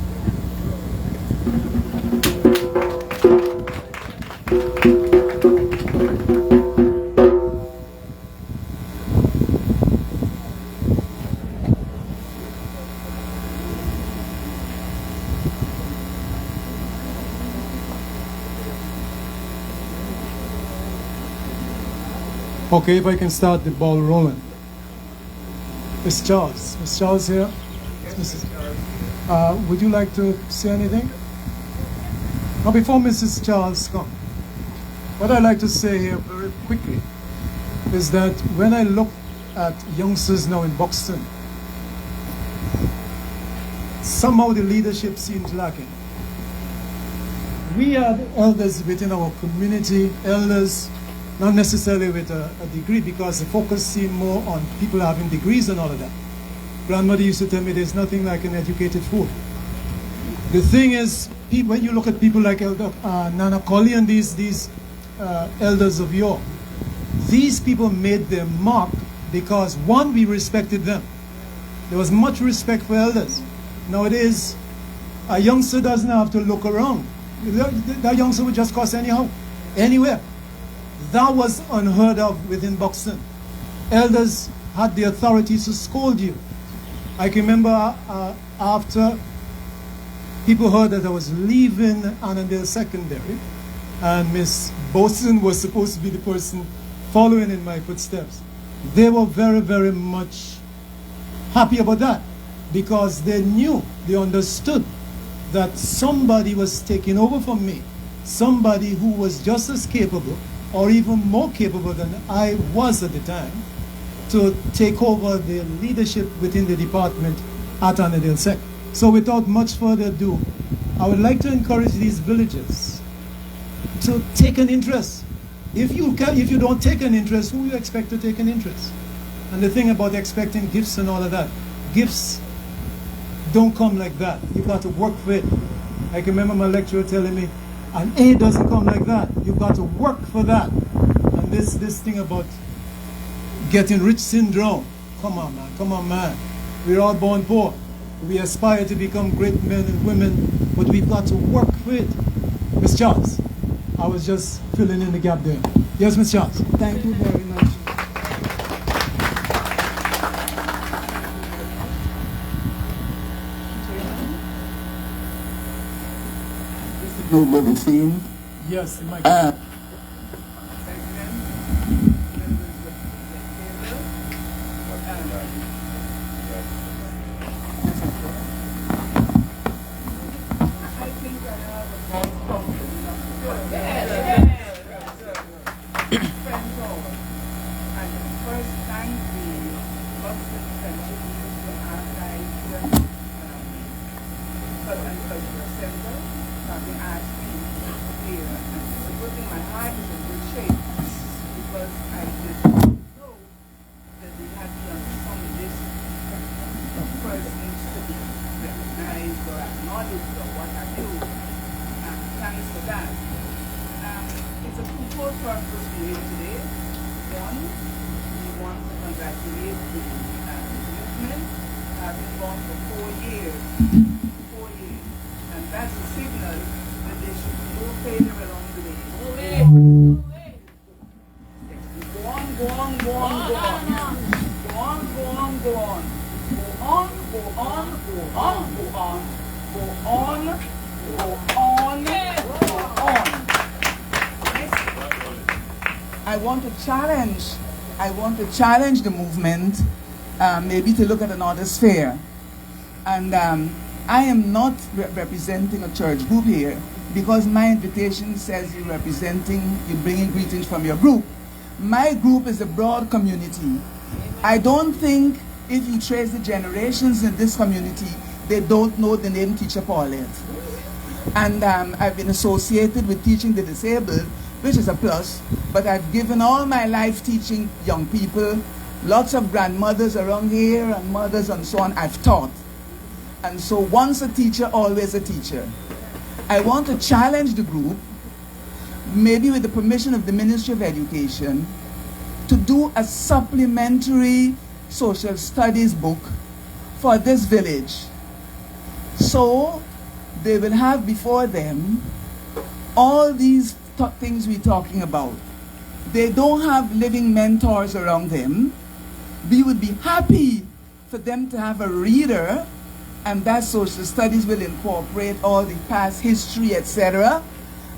Okay, if I can start the ball rolling. Miss Charles. Miss Charles here? Would you like to say anything? Now, before Mrs. Charles comes, what I'd like to say here very quickly is that when I look at youngsters now in Buxton, somehow the leadership seems lacking. We are the elders within our community, elders not necessarily with a degree, because the focus seemed more on people having degrees and all of that. Grandmother used to tell me there's nothing like an educated fool. The thing is, when you look at people like Elder Nana Colley and these elders of yore, these people made their mark because, one, we respected them. There was much respect for elders. Nowadays, a youngster doesn't have to look around. That youngster would just cross anyhow, anywhere. That was unheard of within Buxton. Elders had the authority to scold you. I can remember after people heard that I was leaving Annandale Secondary, and Miss Buxton was supposed to be the person following in my footsteps. They were very, very much happy about that, because they knew, they understood that somebody was taking over from me, somebody who was just as capable or even more capable than I was at the time to take over the leadership within the department at Annandale Sec. So without much further ado, I would like to encourage these villagers to take an interest. If you don't take an interest, who do you expect to take an interest? And the thing about expecting gifts and all of that, gifts don't come like that. You've got to work for it. I can remember my lecturer telling me, an A doesn't come like that. You've got to work for that. And this thing about getting rich syndrome, come on man. We're all born poor. We aspire to become great men and women, but we've got to work for it. Miss Charles, I was just filling in the gap there. Yes, Miss Charles. Thank you very much. Nobody seen. Yes, it might I want to challenge the movement, maybe to look at another sphere. And I am not representing a church group here, because my invitation says you're bringing greetings from your group. My group is a broad community. I don't think if you trace the generations in this community, they don't know the name Teacher Paulette. And I've been associated with teaching the disabled, which is a plus, but I've given all my life teaching young people. Lots of grandmothers around here and mothers and so on I've taught. And so once a teacher, always a teacher. I want to challenge the group, maybe with the permission of the Ministry of Education, to do a supplementary social studies book for this village. So they will have before them all these things we're talking about. They don't have living mentors around them. We would be happy for them to have a reader, and that social studies will incorporate all the past history, etc.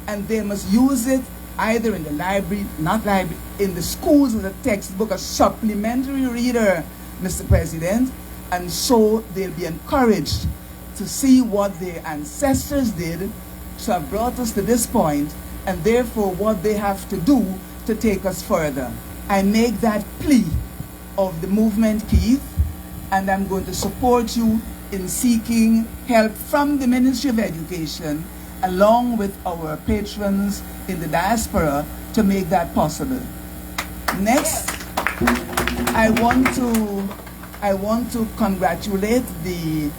And they must use it either in the library, in the schools as a textbook, a supplementary reader, Mr. President. And so they'll be encouraged to see what their ancestors did to have brought us to this point, and therefore what they have to do to take us further. I make that plea of the movement, Keith, and I'm going to support you in seeking help from the Ministry of Education along with our patrons in the diaspora to make that possible. Next, I want to congratulate the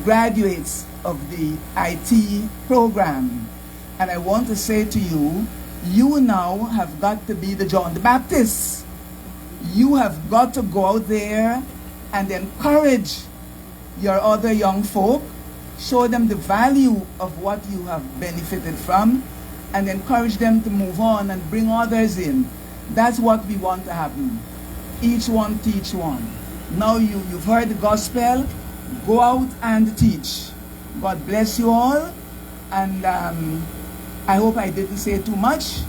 graduates of the IT program. And I want to say to you, you now have got to be the John the Baptist. You have got to go out there and encourage your other young folk, show them the value of what you have benefited from, and encourage them to move on and bring others in. That's what we want to happen. Each one teach one. Now you've heard the gospel, go out and teach. God bless you all, and I hope I didn't say too much,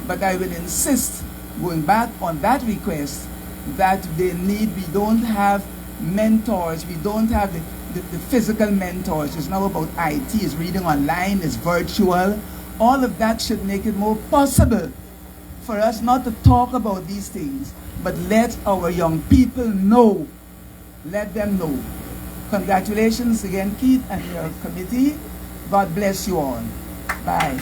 but I will insist, going back on that request, that we don't have mentors, we don't have the physical mentors. It's now about IT, it's reading online, it's virtual. All of that should make it more possible for us not to talk about these things, but let our young people know. Let them know. Congratulations again, Keith, and your committee. God bless you all. Bye.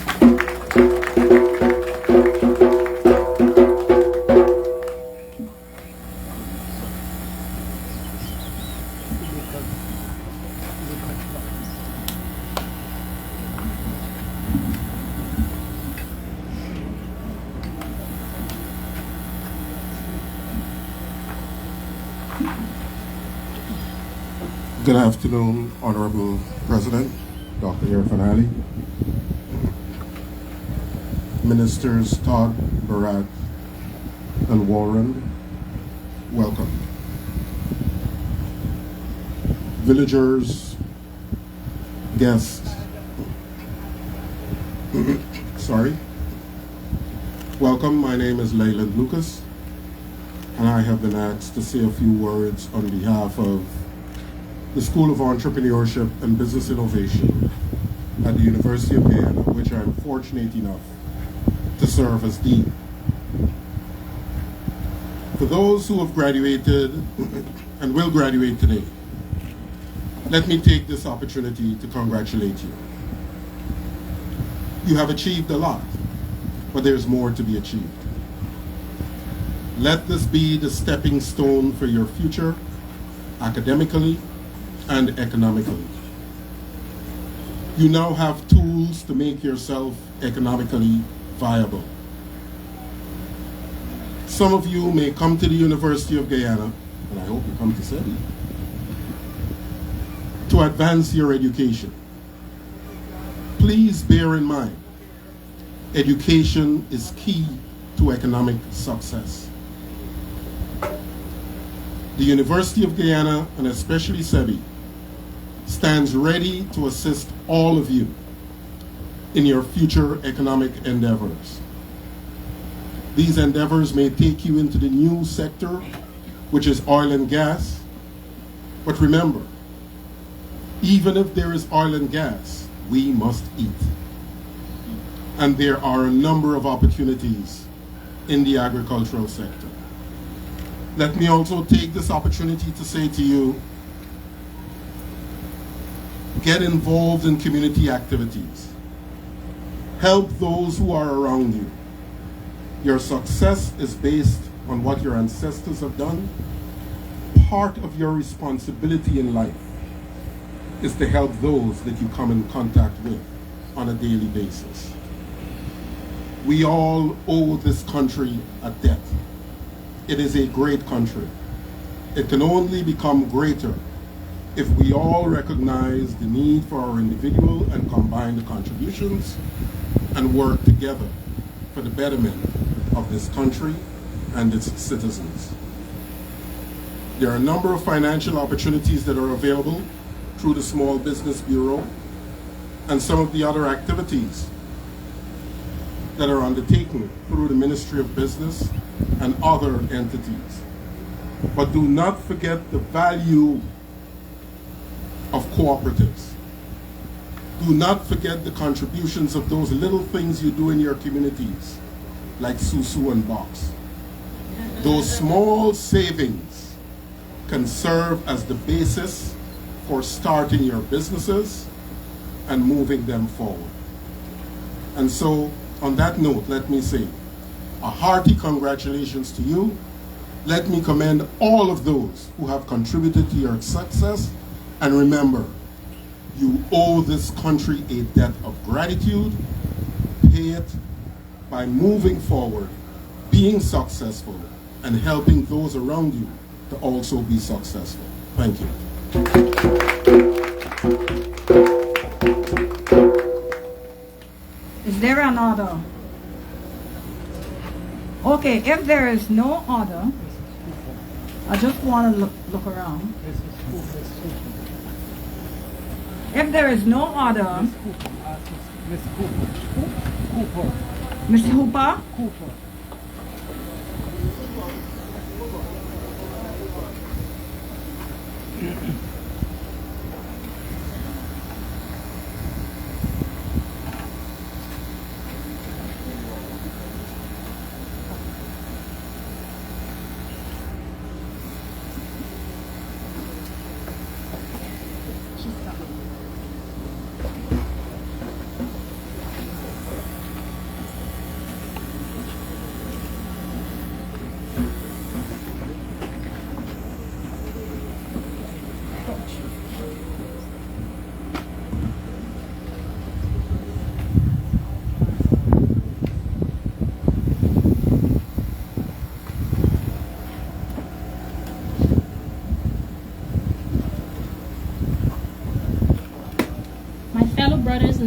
Good afternoon, Honorable President, Dr. Irfan Ali, Ministers Todd, Barat, and Warren, welcome. Villagers, guests, sorry, welcome. My name is Leyland Lucas, and I have been asked to say a few words on behalf of the School of Entrepreneurship and Business Innovation at the University of Guyana, which I'm fortunate enough to serve as Dean. For those who have graduated and will graduate today, let me take this opportunity to congratulate you. You have achieved a lot, but there's more to be achieved. Let this be the stepping stone for your future, academically and economically. You now have tools to make yourself economically viable. Some of you may come to the University of Guyana, and I hope you come to SEBI, to advance your education. Please bear in mind, education is key to economic success. The University of Guyana, and especially SEBI, stands ready to assist all of you in your future economic endeavors. These endeavors may take you into the new sector, which is oil and gas. But remember, even if there is oil and gas, we must eat. And there are a number of opportunities in the agricultural sector. Let me also take this opportunity to say to you, get involved in community activities. Help those who are around you. Your success is based on what your ancestors have done. Part of your responsibility in life is to help those that you come in contact with on a daily basis. We all owe this country a debt. It is a great country. It can only become greater if we all recognize the need for our individual and combined contributions and work together for the betterment of this country and its citizens. There are a number of financial opportunities that are available through the Small Business Bureau and some of the other activities that are undertaken through the Ministry of Business and other entities. But do not forget the value of cooperatives. Do not forget the contributions of those little things you do in your communities, like Susu and Box. Those small savings can serve as the basis for starting your businesses and moving them forward. And so, on that note, let me say a hearty congratulations to you. Let me commend all of those who have contributed to your success. And remember, you owe this country a debt of gratitude. Pay it by moving forward, being successful, and helping those around you to also be successful. Thank you. Is there an order? Okay, if there is no order, I just want to look around. If there is no order, Ms. Hooper?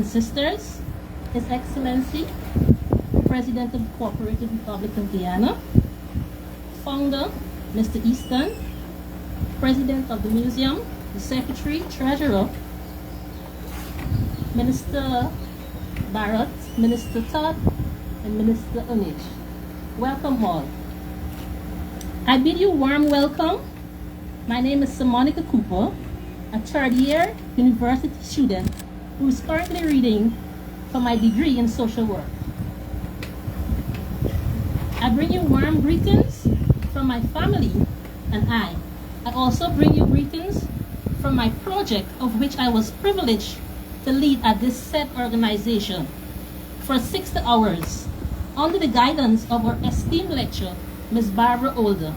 and sisters, His Excellency, President of the Cooperative Republic of Guyana, Founder, Mr. Easton, President of the Museum, the Secretary, Treasurer, Minister Barrett, Minister Todd, and Minister Onich. Welcome all. I bid you a warm welcome. My name is Monica Cooper, a third-year university student who is currently reading for my degree in social work. I bring you warm greetings from my family and I. I also bring you greetings from my project, of which I was privileged to lead at this said organization for 60 hours under the guidance of our esteemed lecturer, Ms. Barbara Older.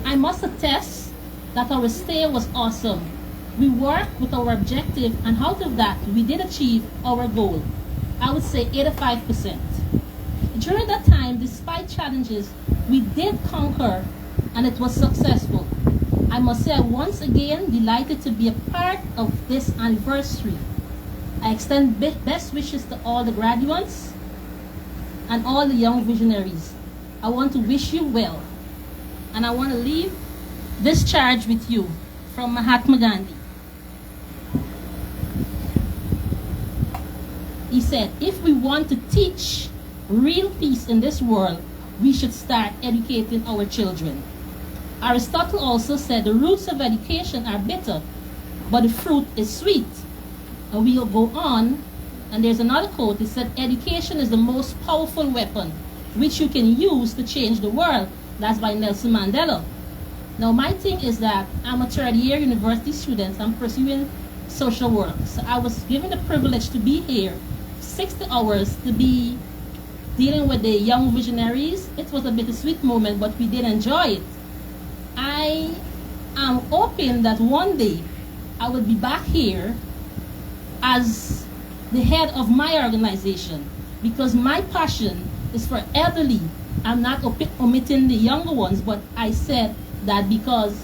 I must attest that our stay was awesome. We worked with our objective, and out of that, we did achieve our goal. I would say 85%. During that time, despite challenges, we did conquer, and it was successful. I must say I'm once again delighted to be a part of this anniversary. I extend best wishes to all the graduates and all the young visionaries. I want to wish you well, and I want to leave this charge with you from Mahatma Gandhi. He said, if we want to teach real peace in this world, we should start educating our children. Aristotle also said the roots of education are bitter, but the fruit is sweet. And we'll go on, and there's another quote. It said, education is the most powerful weapon which you can use to change the world. That's by Nelson Mandela. Now my thing is that I'm a third-year university student. I'm pursuing social work. So I was given the privilege to be here 60 hours to be dealing with the young visionaries. It was a bittersweet moment, but we did enjoy it. I am hoping that one day I will be back here as the head of my organization, because my passion is for elderly. I'm not omitting the younger ones, but I said that because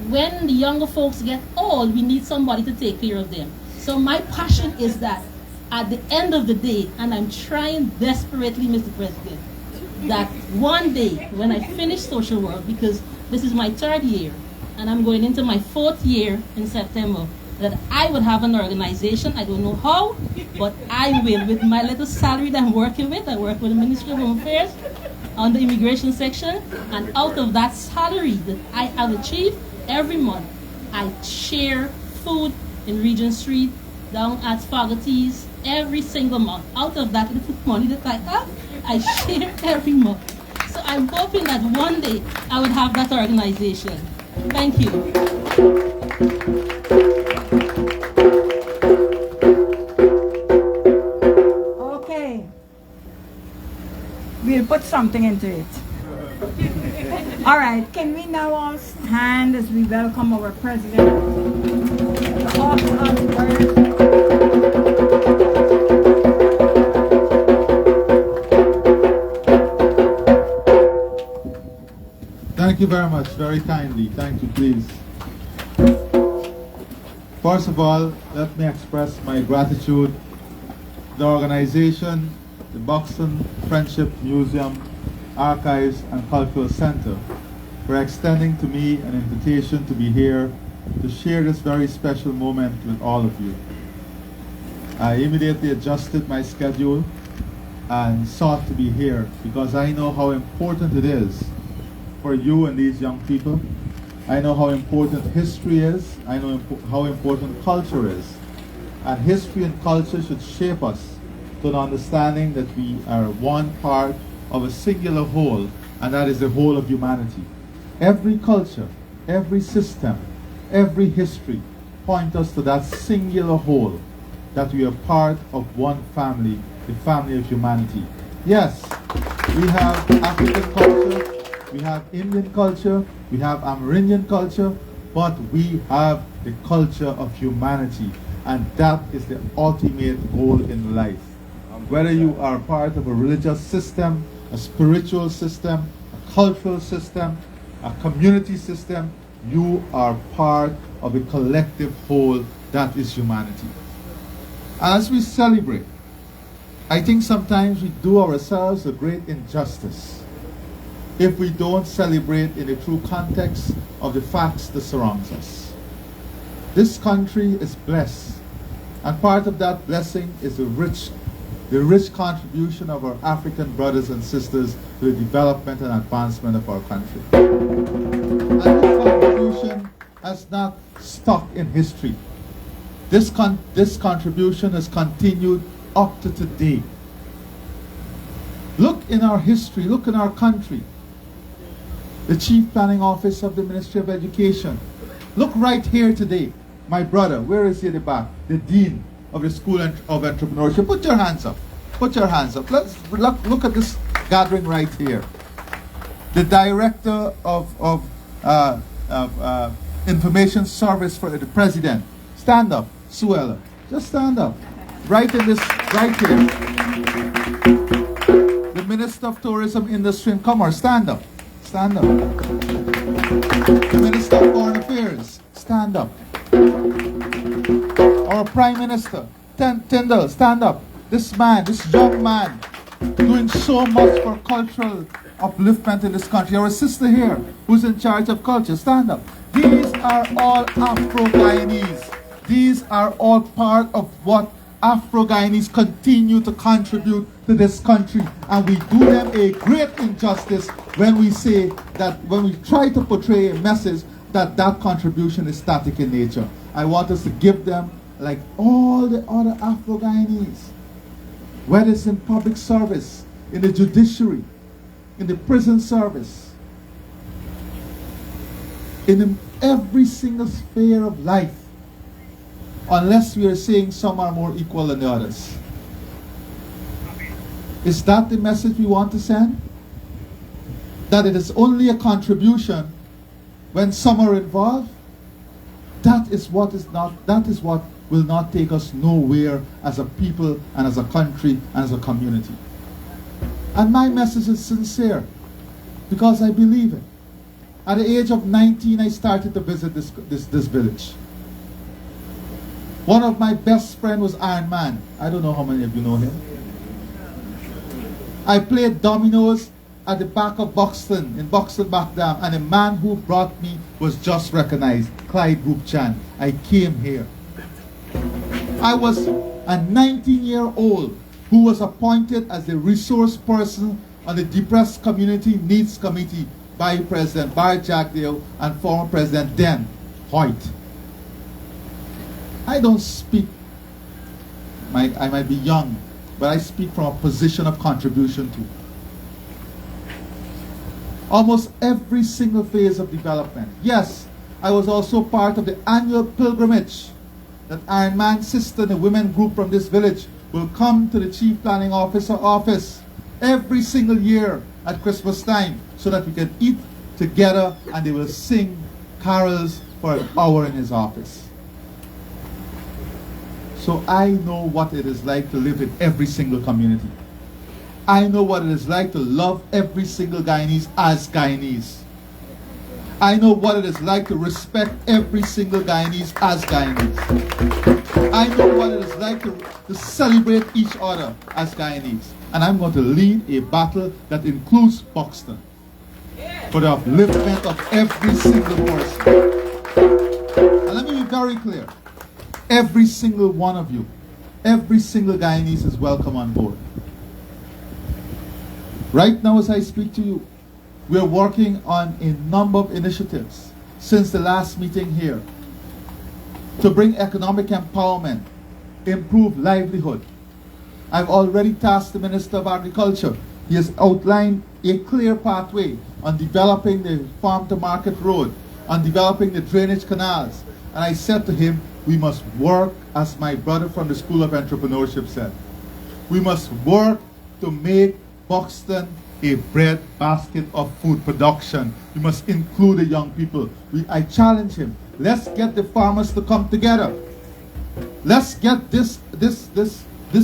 when the younger folks get old, we need somebody to take care of them. So my passion is that at the end of the day, and I'm trying desperately, Mr. President, that one day when I finish social work, because this is my third year, and I'm going into my fourth year in September, that I would have an organization. I don't know how, but I will, with my little salary that I'm working with. I work with the Ministry of Home Affairs on the immigration section, and out of that salary that I have achieved every month, I share food in Regent Street, down at Fogarty's, every single month. Out of that little money that I have, I share every month. So I'm hoping that one day I would have that organization. Thank you. Okay. We'll put something into it. All right, can we now all stand as we welcome our president? The author of the word. Thank you very much, very kindly. Thank you, please. First of all, let me express my gratitude to the organization, the Buxton Friendship Museum, Archives and Cultural Center, for extending to me an invitation to be here to share this very special moment with all of you. I immediately adjusted my schedule and sought to be here because I know how important it is for you and these young people. I know how important history is. I know how important culture is. And history and culture should shape us to an understanding that we are one part of a singular whole, and that is the whole of humanity. Every culture, every system, every history point us to that singular whole, that we are part of one family, the family of humanity. Yes, we have African culture, we have Indian culture, we have Amerindian culture, but we have the culture of humanity, and that is the ultimate goal in life. Whether you are part of a religious system, a spiritual system, a cultural system, a community system, You are part of a collective whole that is humanity. As we celebrate, I think sometimes we do ourselves a great injustice if we don't celebrate in the true context of the facts that surrounds us. This country is blessed, and part of that blessing is the rich contribution of our African brothers and sisters to the development and advancement of our country. And this contribution has not stuck in history. This contribution has continued up to today. Look in our history, look in our country. The Chief Planning Office of the Ministry of Education. Look right here today. My brother, where is he at the back? The Dean of the School of Entrepreneurship. Put your hands up. Put your hands up. Let's look at this gathering right here. The Director of Information Service for the President. Stand up, Suella. Just stand up. Right in this, right here. The Minister of Tourism, Industry and Commerce. Stand up. Stand up. The Minister of Foreign Affairs. Stand up. Our Prime Minister, Tyndall. Stand up. This man, this young man, doing so much for cultural upliftment in this country. Our sister here, who's in charge of culture. Stand up. These are all Afro-Guyanese. These are all part of what Afro-Guyanese continue to contribute to this country, and we do them a great injustice when we say that, when we try to portray a message that that contribution is static in nature. I want us to give them like all the other Afro-Guyanese, whether it's in public service, in the judiciary, in the prison service, in every single sphere of life, unless we are saying some are more equal than the others. Is that the message we want to send? That it is only a contribution when some are involved? That is what will not take us nowhere as a people and as a country and as a community. And my message is sincere because I believe it. At the age of 19, I started to visit this village. One of my best friends was Iron Man. I don't know how many of you know him. I played dominoes at the back of Buxton, in Buxton back dam, and the man who brought me was just recognized, Clyde Gupchan. I came here. I was a 19-year-old who was appointed as the resource person on the Depressed Community Needs Committee by President Barry Jackdale and former President then, Hoyt. I don't speak, I might be young, but I speak from a position of contribution too. Almost every single phase of development. Yes, I was also part of the annual pilgrimage that Iron Man's sister and the women group from this village will come to the Chief Planning Officer office every single year at Christmas time so that we can eat together and they will sing carols for an hour in his office. So I know what it is like to live in every single community. I know what it is like to love every single Guyanese as Guyanese. I know what it is like to respect every single Guyanese as Guyanese. I know what it is like to celebrate each other as Guyanese. And I'm going to lead a battle that includes Buxton for the upliftment of every single person. And let me be very clear. Every single one of you, every single Guyanese is welcome on board. Right now as I speak to you, we are working on a number of initiatives since the last meeting here to bring economic empowerment, improve livelihood. I've already tasked the Minister of Agriculture. He has outlined a clear pathway on developing the farm-to-market road, on developing the drainage canals. And I said to him, we must work, as my brother from the School of Entrepreneurship said, we must work to make Buxton a bread basket of food production. We must include the young people. I challenge him. Let's get the farmers to come together. Let's get this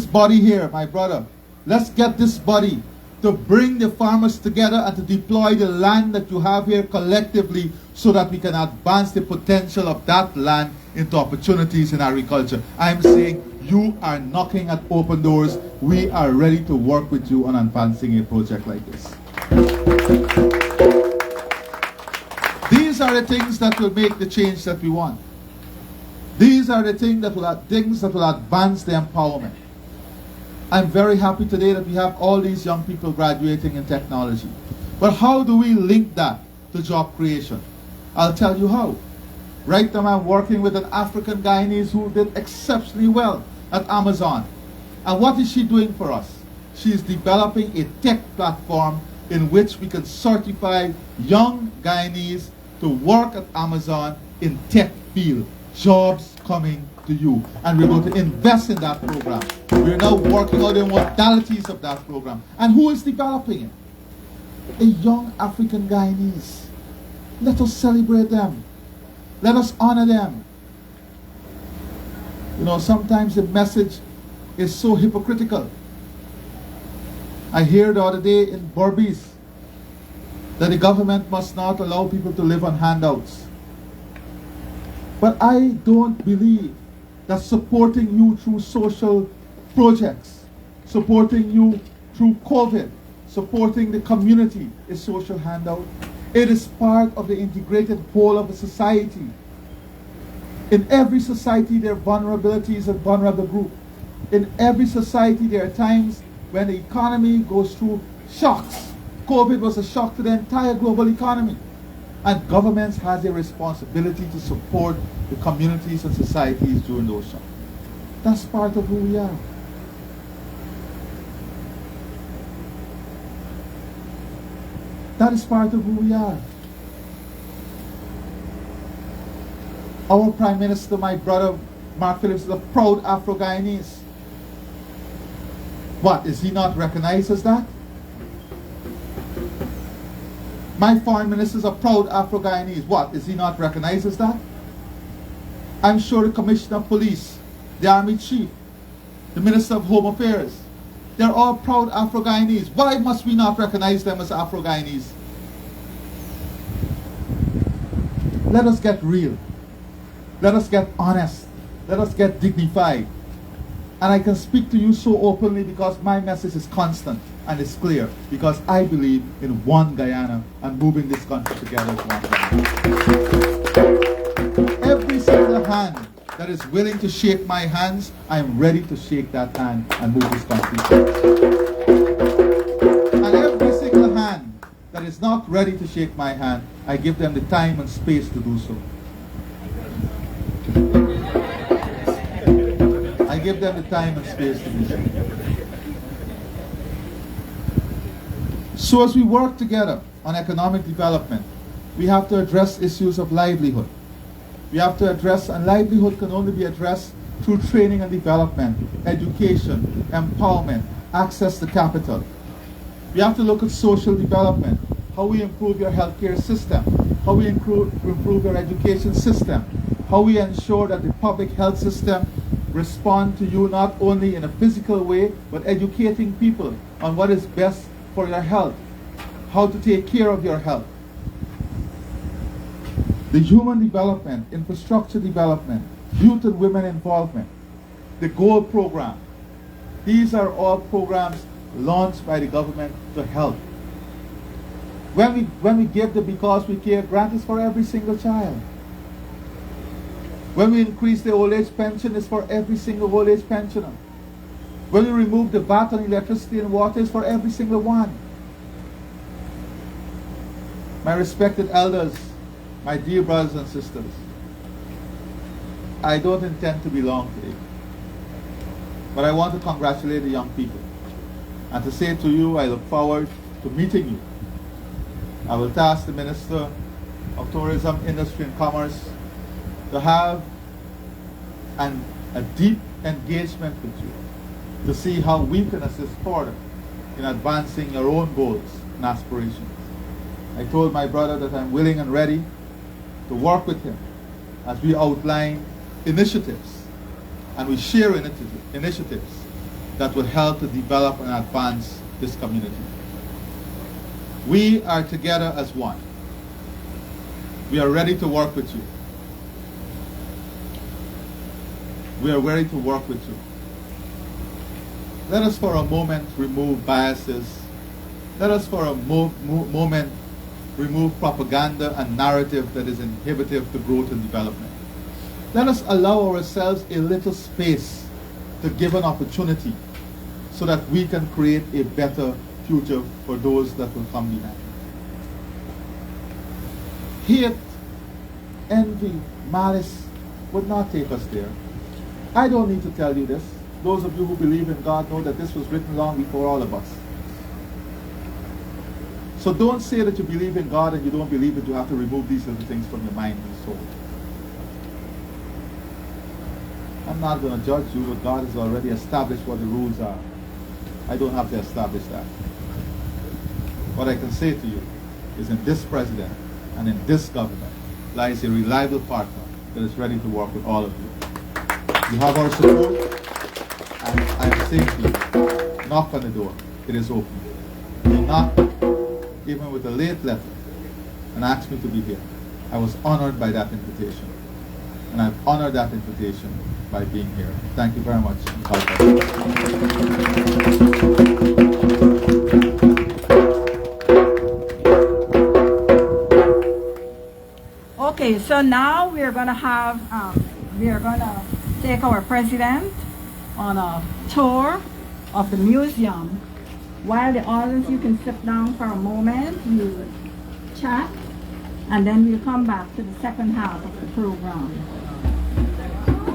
body here, my brother. Let's get this body to bring the farmers together and to deploy the land that you have here collectively so that we can advance the potential of that land into opportunities in agriculture. I'm saying you are knocking at open doors. We are ready to work with you on advancing a project like this. These are the things that will make the change that we want. These are the things that will advance the empowerment. I'm very happy today that we have all these young people graduating in technology. But how do we link that to job creation? I'll tell you how. Right now I'm working with an African Guyanese who did exceptionally well at Amazon. And what is she doing for us? She is developing a tech platform in which we can certify young Guyanese to work at Amazon in tech field. Jobs coming to you. And we're going to invest in that program. We're now working out the modalities of that program. And who is developing it? A young African Guyanese. Let us celebrate them. Let us honor them. You know, sometimes the message is so hypocritical. I heard the other day in Berbice that the government must not allow people to live on handouts. But I don't believe that supporting you through social projects, supporting you through COVID, supporting the community is social handout. It is part of the integrated whole of a society. In every society there are vulnerabilities and vulnerable groups. In every society there are times when the economy goes through shocks. COVID was a shock to the entire global economy. And governments have a responsibility to support the communities and societies during those shocks. That's part of who we are. That is part of who we are. Our Prime Minister, my brother Mark Phillips, is a proud Afro-Guyanese. What, is he not recognized as that? My Foreign Minister is a proud Afro-Guyanese. What, is he not recognized as that? I'm sure the Commissioner of Police, the Army Chief, the Minister of Home Affairs, they're all proud Afro-Guyanese. Why must we not recognize them as Afro-Guyanese? Let us get real. Let us get honest. Let us get dignified. And I can speak to you so openly because my message is constant and it's clear. Because I believe in one Guyana and moving this country together as one Guyana. Every single hand that is willing to shake my hands, I am ready to shake that hand and move this country forward. And every single hand that is not ready to shake my hand, I give them the time and space to do so. I give them the time and space to do so. So as we work together on economic development, we have to address issues of livelihood. We have to address, and livelihood can only be addressed through training and development, education, empowerment, access to capital. We have to look at social development, how we improve your healthcare system, how we improve your education system, how we ensure that the public health system respond to you not only in a physical way, but educating people on what is best for your health, how to take care of your health. The human development, infrastructure development, youth and women involvement, the GOAL program. These are all programs launched by the government to help. When we give the Because We Care grant, it's for every single child. When we increase the old age pension, it's for every single old age pensioner. When we remove the VAT on electricity and water, it's for every single one. My respected elders, my dear brothers and sisters, I don't intend to be long today, but I want to congratulate the young people and to say to you, I look forward to meeting you. I will task the Minister of Tourism, Industry and Commerce to have a deep engagement with you to see how we can assist further in advancing your own goals and aspirations. I told my brother that I'm willing and ready to work with him as we outline initiatives and we share initiatives that will help to develop and advance this community. We are together as one. We are ready to work with you. We are ready to work with you. Let us for a moment remove biases. Let us for a moment remove propaganda and narrative that is inhibitive to growth and development. Let us allow ourselves a little space to give an opportunity so that we can create a better future for those that will come behind. Hate, envy, malice would not take us there. I don't need to tell you this. Those of you who believe in God know that this was written long before all of us. So don't say that you believe in God and you don't believe that you have to remove these little things from your mind and soul. I'm not going to judge you, but God has already established what the rules are. I don't have to establish that. What I can say to you is in this president and in this government lies a reliable partner that is ready to work with all of you. You have our support, and I'm saying to you, knock on the door. It is open. You knock, even with a late letter, and asked me to be here. I was honored by that invitation. And I've honored that invitation by being here. Thank you very much. Okay, so now we're gonna have, we're gonna take our president on a tour of the museum. While the others, you can sit down for a moment, you chat, and then we'll come back to the second half of the program. Okay.